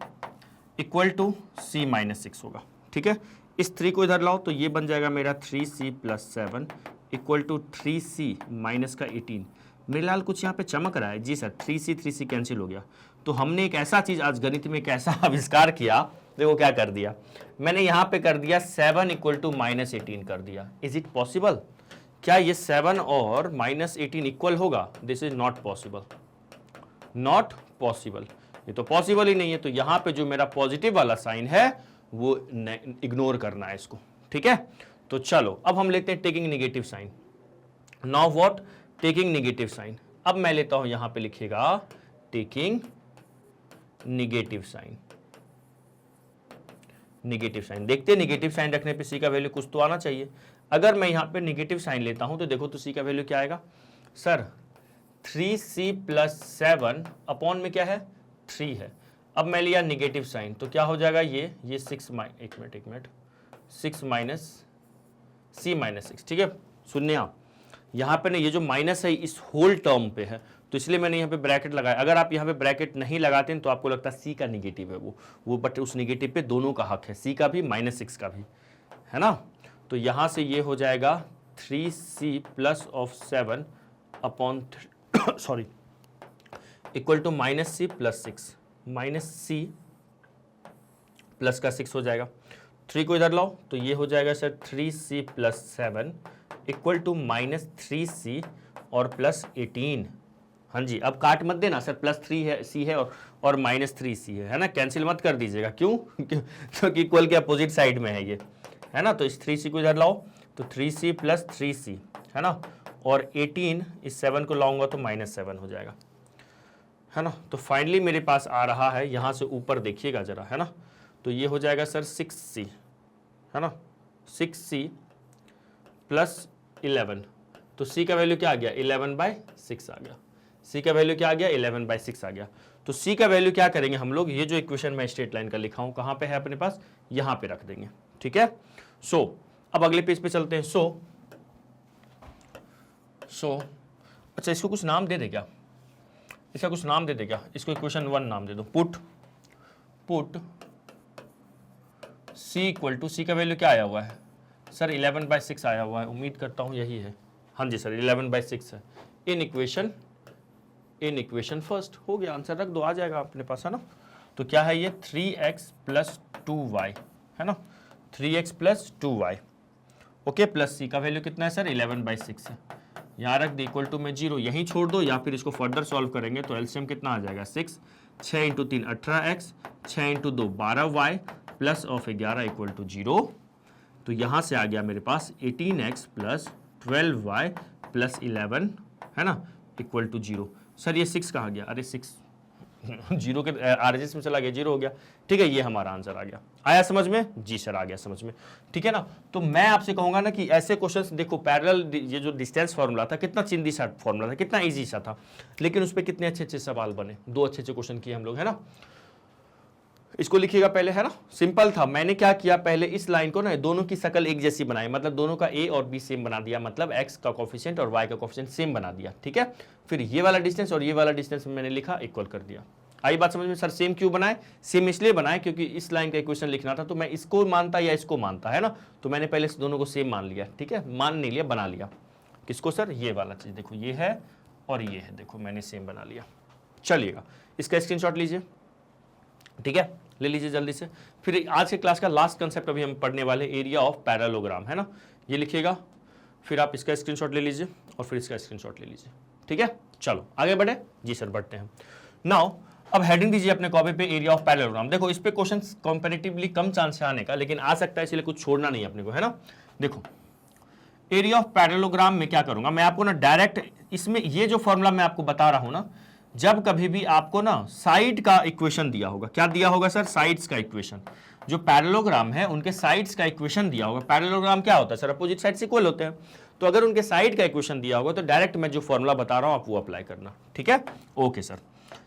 equal to c minus 6 होगा, ठीक है, इस 3 को इधर लाओ तो ये बन जाएगा मेरा 3c plus 7 equal to 3c minus का 18। मेरे लाल कुछ यहाँ पे चमक रहा है, जी सर 3c कैंसिल हो गया। तो हमने एक ऐसा चीज़ आज गणित में एक ऐसा आविष्कार किया, देखो क्या कर दिया, मैंने यहाँ पे कर दिया 7 इक्वल टू माइनस 18 कर दिया। इज इट पॉसिबल, क्या ये 7 और माइनस 18 इक्वल होगा, this is not possible, not possible, ये तो पॉसिबल ही नहीं है। तो यहाँ पे जो मेरा पॉजिटिव वाला साइन है वो इग्नोर करना है इसको, ठीक है। तो चलो अब हम लेते हैं taking negative sign, now what, taking negative sign. अब मैं लेता हूं यहां पे लिखिएगा taking negative sign, negative sign, देखते हैं नेगेटिव साइन रखने पे सी का वैल्यू कुछ तो आना चाहिए। अगर मैं यहां पे नेगेटिव साइन लेता हूं तो देखो तो सी का वैल्यू क्या आएगा सर, 3c प्लस 7 अपॉन में क्या है 3 है। अब मैं लिया निगेटिव साइन, तो क्या हो जाएगा ये 6 एक मिनट 6 माइनस सी माइनस 6, ठीक है। सुनिए आप, यहाँ पे ना ये जो माइनस है इस होल टर्म पे है, तो इसलिए मैंने यहाँ पे ब्रैकेट लगाया। अगर आप यहाँ पे ब्रैकेट नहीं लगाते हैं तो आपको लगता है सी का निगेटिव है वो बट उस निगेटिव पे दोनों का हक है, सी का भी -6 का भी, है ना। तो यहाँ से ये हो जाएगा 3c plus of 7 upon sorry equal to -c plus 6, -c plus का 6 हो जाएगा। 3 को इधर लाओ तो ये हो जाएगा sir 3c plus 7 equal to -3c और प्लस 18। हाँ जी, अब काट मत देना सर, +3 है c है और -3c है ना, कैंसिल मत कर दीजिएगा। क्यों? क्योंकि इक्वल के अपोजिट साइड में है ये, है ना। तो इस 3c को इधर लाओ तो 3c प्लस 3c, है ना, और 18 इस 7 को लाऊंगा तो -7 हो जाएगा, है ना। तो फाइनली मेरे पास आ रहा है, यहाँ से ऊपर देखिएगा जरा, है ना, तो ये हो जाएगा सर 6c, है ना, 6c प्लस 11, तो c का वैल्यू क्या आ गया 11/6 आ गया, c का वैल्यू क्या आ गया 11/6 आ गया। तो c का वैल्यू क्या करेंगे हम लोग, ये जो इक्वेशन मैं स्ट्रेट लाइन का लिखा हूं कहाँ पे है अपने पास, यहाँ पे रख देंगे, ठीक है। सो अब अगले पेज पे चलते हैं। सो अच्छा, इसको कुछ नाम दे दे क्या, इसका कुछ नाम दे दे क्या, इसको इक्वेशन 1 नाम दे दो। Put c equal to, c का वैल्यू क्या आया हुआ है सर 11/6 आया हुआ है, उम्मीद करता हूँ यही है, हाँ जी सर 11/6 है। इन इक्वेशन फर्स्ट हो गया, आंसर रख दो, आ जाएगा अपने पास, है ना। तो क्या है ये 3x प्लस 2y, है ना, 3x plus 2y, okay, plus c का वैल्यू कितना है सर 11/6 है, यहाँ रख दे इक्वल टू में 0, यहीं छोड़ दो या फिर इसको फर्दर सॉल्व करेंगे तो एलसीएम कितना आ जाएगा 6 × 3 18x, 6 × 2 12y plus of 11 equal to 0। तो यहाँ से आ गया मेरे पास 18x प्लस 12y प्लस 11, है ना, इक्वल टू 0। सर ये 6 कहाँ गया, अरे 6 0 के आरएचएस में चला गया, 0 हो गया, ठीक है, ये हमारा आंसर आ गया। आया समझ में? जी सर आ गया समझ में, ठीक है ना। तो मैं आपसे कहूंगा ना कि ऐसे क्वेश्चंस देखो, पैरेलल ये जो डिस्टेंस फार्मूला था कितना चिंदी सा फार्मूला था, कितना इजी सा था, लेकिन उस पर कितने अच्छे अच्छे सवाल बने, 2 अच्छे क्वेश्चन किए हम लोग, है ना। इसको लिखिएगा पहले, है ना, सिंपल था। मैंने क्या किया, पहले इस लाइन को ना दोनों की शक्ल एक जैसी बनाई, मतलब दोनों का a और b सेम बना दिया, मतलब x का कोफिशिएंट और y का कोफिशिएंट सेम बना दिया, ठीक है। फिर ये वाला डिस्टेंस और ये वाला डिस्टेंस मैंने लिखा, इक्वल कर दिया। आई बात समझ में? सर सेम क्यों बनाए, सेम इसलिए बनाए क्योंकि इस लाइन का इक्वेशन लिखना था, तो मैं इसको मानता या इसको मानता, है ना, तो मैंने पहले इस दोनों को सेम मान लिया, ठीक है, मान नहीं लिया, बना लिया। किसको सर, ये वाला चीज देखो, ये है और ये है, देखो मैंने सेम बना लिया। चलिएगा, इसका स्क्रीनशॉट लीजिए, ठीक है, ले लीजिए जल्दी से। फिर आज के क्लास का लास्ट कंसेप्ट अभी हम पढ़ने वाले, एरिया ऑफ पैरेललोग्राम, है ना, ये लिखिएगा, फिर आप इसका स्क्रीनशॉट ले लीजिए और फिर इसका स्क्रीनशॉट ले लीजिए, ठीक है। चलो आगे बढ़े, जी सर बढ़ते हैं। नाउ अब हेडिंग दीजिए अपने कॉपी पे, एरिया ऑफ पैरेललोग्राम। देखो इस पे क्वेश्चन कंपैरेटिवली कम चांस है आने का, लेकिन आ सकता है, इसलिए कुछ छोड़ना नहीं अपने को, है ना। देखो एरिया ऑफ पैरेललोग्राम में क्या करूंगा मैं, आपको ना डायरेक्ट इसमें ये जो फॉर्मूला मैं आपको बता रहा हूं ना, जब कभी भी आपको ना साइड का इक्वेशन दिया होगा, क्या दिया होगा सर, साइड्स का इक्वेशन, जो पैरेललोग्राम है उनके साइड्स का इक्वेशन दिया होगा। पैरेललोग्राम क्या होता है सर, अपोजिट साइड्स इक्वल होते हैं, तो अगर उनके साइड का इक्वेशन दिया होगा तो डायरेक्ट मैं जो फॉर्मूला बता रहा हूं आप वो अप्लाई करना, ठीक है। ओके सर,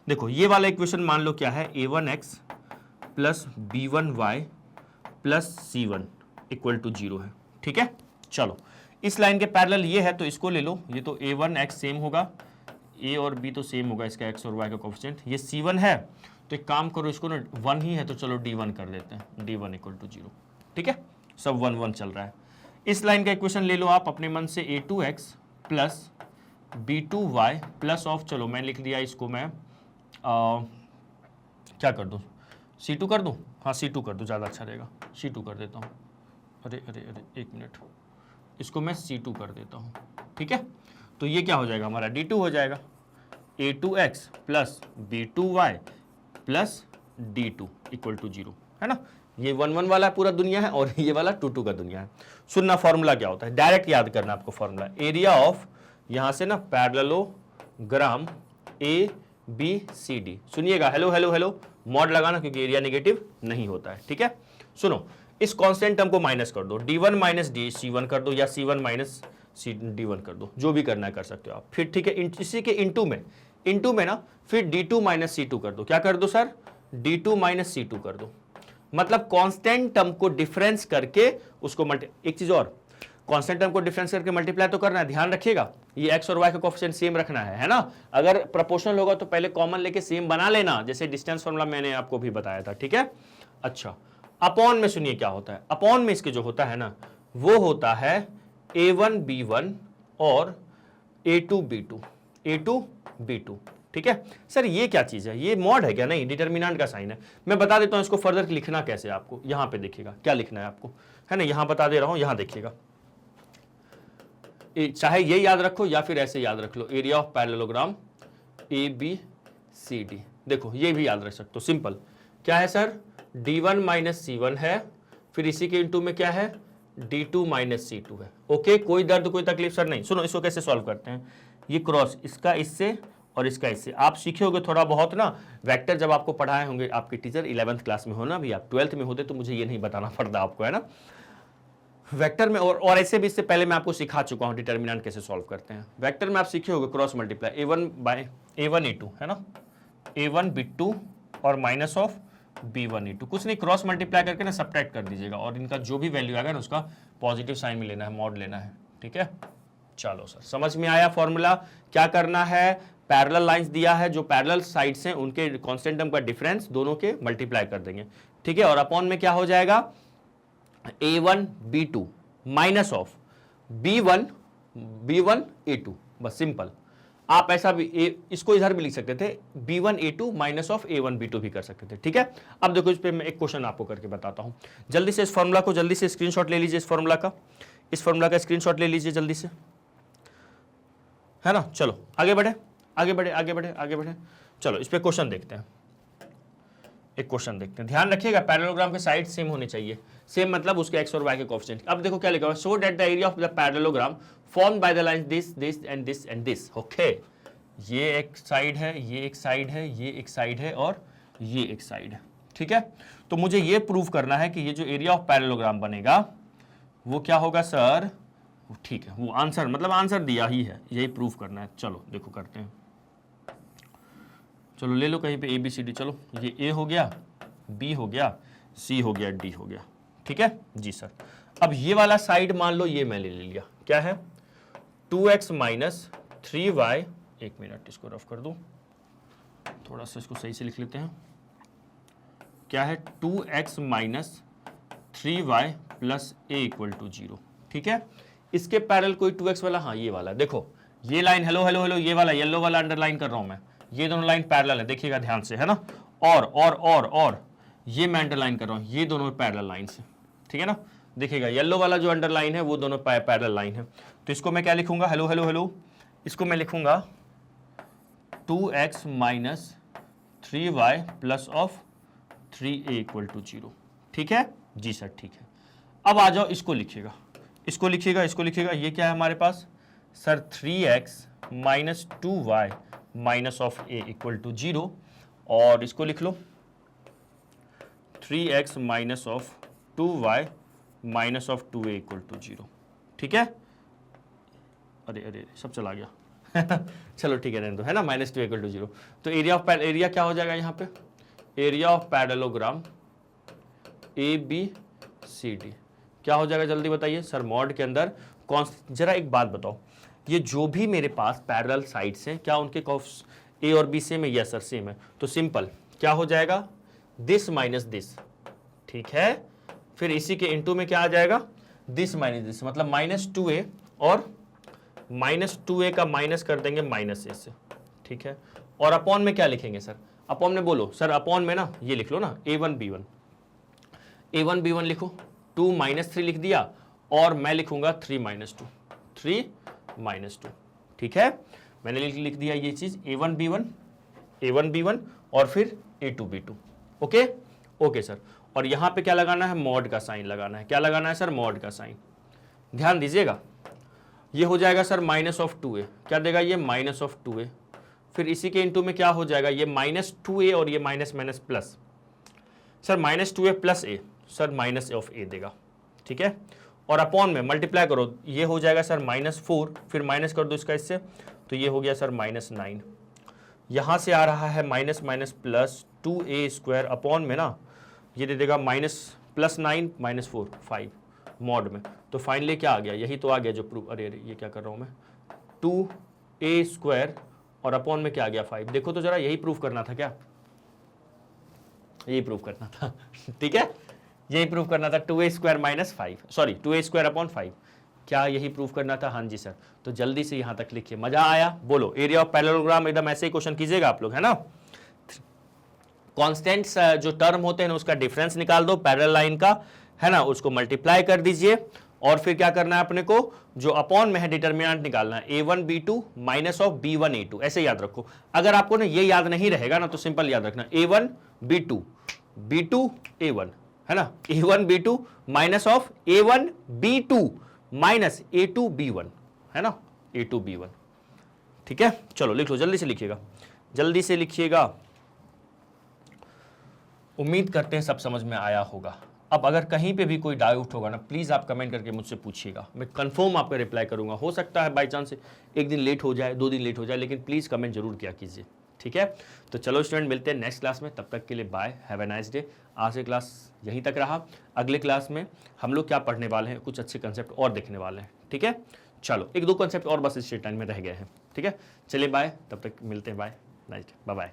देखो ये वाला इक्वेशन मान लो क्या है, a1x plus b1y plus c1 equal to 0 है, ठीक है। चलो इस लाइन के पैरेलल ये है तो इसको ले लो, ये तो a1x सेम होगा, a और b तो सेम होगा, इसका x और y का कोफिशिएंट, ये c1 है, तो एक काम करो, इसको ना 1 ही है तो चलो d1 कर लेते हैं, d1 इक्वल टू 0, ठीक है, सब 1 1 चल रहा है। इस लाइन का इक्वेशन ले लो आप अपने मन से, a2x plus b2y plus of, चलो मैं लिख दिया इसको, मैं क्या कर दूँ, c2 कर दूँ, हाँ c2 कर दूँ, ज़्यादा अच्छा रहेगा, c2 कर देता हूँ, अरे अरे अरे एक मिनट, इसको मैं c2 कर देता हूँ, ठीक है। तो ये क्या हो जाएगा हमारा, d2 हो जाएगा, a2x plus b2y plus d2 equal to 0, है ना। ये 1 1 वाला पूरा दुनिया है और ये वाला 2 2 का दुनिया है। सुनना फॉर्मूला क्या होता है, डायरेक्ट याद करना आपको फॉर्मूला, एरिया ऑफ, यहाँ से ना parallelogram A B C D, सुनिएगा, हेलो हेलो हेलो, मॉड लगाना क्योंकि एरिया नेगेटिव नहीं होता है, ठीक है। सुनो, इस कांस्टेंट टर्म को माइनस कर दो, d1 माइनस डी c1 कर दो, या c1 माइनस डी1 कर दो, जो भी करना है कर सकते हो आप। फिर ठीक है, इसी के इनटू में इनटू में ना फिर d2 माइनस c2 कर दो। क्या कर दो सर? d2 माइनस c2 कर दो। मतलब कांस्टेंट टर्म को डिफरेंस करके उसको एक चीज और, कांस्टेंट टर्म को डिफरेंस करके मल्टीप्लाई तो करना है, ध्यान रखिएगा ये x और y का कोएफिशिएंट सेम रखना है ना। अगर प्रोपोर्शनल होगा तो पहले कॉमन लेके सेम बना लेना, जैसे डिस्टेंस फॉर्मूला मैंने आपको भी बताया था, ठीक है। अच्छा, अपॉन में सुनिए क्या होता है। अपॉन में इसके जो होता है ना वो होता है a1 b1 और a2 b2, ठीक है सर। ये क्या चीज है? ये मॉड है क्या? नहीं, डिटर्मिनेंट का साइन है। मैं बता देता हूं इसको फर्दर लिखना कैसे आपको। यहां पे देखिएगा क्या लिखना है आपको, है ना, यहां बता दे रहा हूं, यहां देखिएगा। चाहे ये याद रखो या फिर ऐसे याद रख लो, एरिया ऑफ पैरेललोग्राम ABCD। देखो ये भी याद रख सकते हो, सिंपल। क्या है सर? D1 माइनस C1 है, फिर इसी के इंटू में क्या है? D2 माइनस C2 है। ओके, कोई दर्द कोई तकलीफ सर नहीं। सुनो इसको कैसे सॉल्व करते हैं। ये क्रॉस इसका इससे और इसका इससे आप सीखे होगे थोड़ा बहुत ना, वेक्टर जब आपको पढ़ाए होंगे आपके टीचर 11th क्लास में हो ना, अभी आप 12th में होते तो मुझे ये नहीं बताना पड़ता आपको, है ना। वेक्टर में और ऐसे भी इससे पहले मैं आपको सिखा चुका हूं डिटर्मिनेंट कैसे सॉल्व करते हैं। वेक्टर में आप सीखे होगे cross multiply A1 bye A1 A2, है ना, A1 B2 और माइनस ऑफ B1 A2। कुछ नहीं, क्रॉस मल्टीप्लाई करके ना सब्ट्रैक्ट कर दीजिएगा और इनका जो भी वैल्यू आएगा ना उसका पॉजिटिव साइन में लेना है, मॉड लेना है, ठीक है। चलो सर, समझ में आया फॉर्मूला। क्या करना है? पैरेलल लाइंस दिया है, जो पैरेलल साइड्स हैं उनके कांस्टेंट टर्म का डिफरेंस दोनों के मल्टीप्लाई कर देंगे, ठीक है। और अपॉन में क्या हो जाएगा? A1 B2 minus of B1 A2, बस सिंपल। आप ऐसा भी इसको इधर भी लिख सकते थे, B1 A2 minus of A1 B2 भी कर सकते थे, ठीक है। अब देखो इस पे मैं एक क्वेश्चन आपको करके बताता हूं। जल्दी से इस फॉर्मूला को जल्दी से स्क्रीनशॉट ले लीजिए, इस फॉर्मूला का स्क्रीनशॉट ले लीजिए जल्दी से, है ना। चलो आगे बढ़े। चलो इस पे क्वेश्चन देखते हैं, एक क्वेश्चन देखते हैं। ध्यान रखिएगा पैरेललोग्राम के साइड सेम होने चाहिए। सेम मतलब उसके x और y के कोएफिशिएंट। अब देखो क्या लिखा हुआ है, so that the area of the parallelogram formed by the lines this and this and this. Okay, ये एक साइड है, ये एक साइड है, ये एक साइड है और ये एक साइड है, ठीक है। तो मुझे ये प्रूव करना है कि ये जो एरिया ऑफ पैरेललोग्राम बनेगा वो क्या होगा सर? ठीक है, वो आंसर मतलब आंसर दिया ही है, यही प्रूव करना है। चलो देखो करते हैं। चलो ले लो कहीं पे ABCD। चलो ये A हो गया, B हो गया, C हो गया, D हो गया, ठीक है जी सर। अब ये वाला साइड मान लो ये मैं ले लिया, क्या है? 2x माइनस 3y, एक मिनट इसको रफ कर दूं, थोड़ा सा इसको सही से लिख लेते हैं। क्या है? 2x minus 3y plus a equal to 0, ठीक है। इसके पैरेलल कोई 2x वाला, हाँ ये वाला, देखो ये लाइन, हेलो हेलो हेलो, ये वाला येलो वाला अंडरलाइन कर रहा हूं मैं, ये दोनों लाइन पैरेलल है, देखिएगा ध्यान से, है ना। और ये मैं अंडरलाइन कर रहा हूं, ये दोनों पैरेलल लाइन है, ठीक है ना। देखिएगा येलो वाला जो अंडरलाइन है वो दोनों पैरेलल लाइन है। तो इसको मैं क्या लिखूंगा? हेलो हेलो हेलो, इसको मैं लिखूंगा 2x minus 3y plus of 3a equal to 0, ठीक है जी सर, ठीक है। अब आ जाओ इसको लिखिएगा, इसको लिखिएगा। ये क्या है हमारे पास sir? 3x minus 2y minus of a equal to 0, और इसको लिख लो 3x minus of 2y minus of 2a equal to 0, ठीक है। अरे सब चला गया चलो ठीक है, रहने दो, है ना, माइनस 2 इक्वल टू 0। तो एरिया क्या हो जाएगा यहाँ पे? एरिया ऑफ पैरेललोग्राम ABCD क्या हो जाएगा? जल्दी बताइए सर। मॉड के अंदर कौन, जरा एक बात बताओ, ये जो भी मेरे पास पैरेलल साइड्स हैं क्या उनके A और B सेम है? यस सर सेम है। तो सिंपल क्या हो जाएगा? दिस माइनस दिस, ठीक है। फिर इसी के इनटू में क्या आ जाएगा? दिस माइनस दिस, मतलब माइनस 2a, और माइनस 2a का माइनस कर देंगे माइनस a से, ठीक है। और अपॉन में क्या लिखेंगे सर? अपॉन में बोलो सर, अपॉन में ना ये लिख लो ना, A1 B1 लिखो, 2 माइनस 3 लिख दिया, और मैं लिखूंगा 3 माइनस 2, ठीक है। मैंने लिख दिया ये चीज, A1 B1 और फिर A2 B2। Okay sir. और यहां पे क्या लगाना है? मॉड का साइन लगाना है। क्या लगाना है सर? मॉड का साइन। ध्यान दीजिएगा, ये हो जाएगा सर माइनस ऑफ 2a, क्या देगा ये? Minus of 2a। फिर इसी के इनटू में क्या हो जाएगा? ये माइनस 2a और ये minus minus plus, sir minus 2a plus a, sir minus of a देगा, ठीक है। और अपॉन में मल्टीप्लाई करो, ये हो जाएगा सर माइनस 4, फिर माइनस कर दो इसका इससे, तो ये हो गया सर माइनस 9। यहां से आ रहा है minus minus plus 2a² upon में ना ये दे देगा माइनस प्लस 9 माइनस 4 5 मॉड में। तो फाइनली क्या आ गया, यही तो आ गया जो प्रूफ, अरे ये क्या कर रहा हूं मैं, 2a² और अपॉन में क्या आ गया 5। देखो तो जरा, यही प्रूफ करना था क्या, यही प्रूफ करना था ठीक है, यही प्रूफ करना था 2a² minus 5, sorry 2a² upon 5, क्या यही प्रूफ करना था? हाँ जी सर। तो जल्दी से यहां तक लिखिए, मजा आया? बोलो, एरिया ऑफ पैरेललोग्राम एकदम ऐसे ही क्वेश्चन कीजिएगा आप लोग, है ना। कांस्टेंट्स जो टर्म होते हैं उसका डिफरेंस निकाल दो पैरेलल लाइन का, है ना, उसको मल्टीप्लाई कर दीजिए और फिर क्या करना है अपने को, जो अपॉन में है डिटर्मिनेंट निकालना है, a1 b2 minus of b1 a2, ऐसे याद रखो। अगर आपको ना ये याद नहीं रहेगा ना तो सिंपल याद रखना a1 b2 b2 a1, है ना, a1 b2 minus of a1 b2 minus a2 b1, है ना, a2 b1। ठीक है, चलो लिख लो, जल्दी से लिखिएगा, जल्दी से लिखिएगा। उम्मीद करते हैं सब समझ में आया होगा। अब अगर कहीं पे भी कोई डाउट होगा ना, प्लीज़ आप कमेंट करके मुझसे पूछिएगा, मैं कंफर्म आपका रिप्लाई करूंगा। हो सकता है बाई चांस एक दिन लेट हो जाए, 2 दिन लेट हो जाए, लेकिन प्लीज़ कमेंट जरूर किया कीजिए। ठीक है, तो चलो स्टूडेंट, मिलते हैं नेक्स्ट क्लास में, तब तक के लिए bye, have a nice day. आज से क्लास यहीं तक रहा, अगले क्लास में हम लोग क्या पढ़ने वाले हैं, कुछ अच्छे कंसेप्ट और देखने वाले हैं। ठीक है, चलो 1-2 कंसेप्ट और बस इस टाइम में रह गए हैं। ठीक है, चलिए बाय, तब तक मिलते हैं, bye, nice day, bye bye.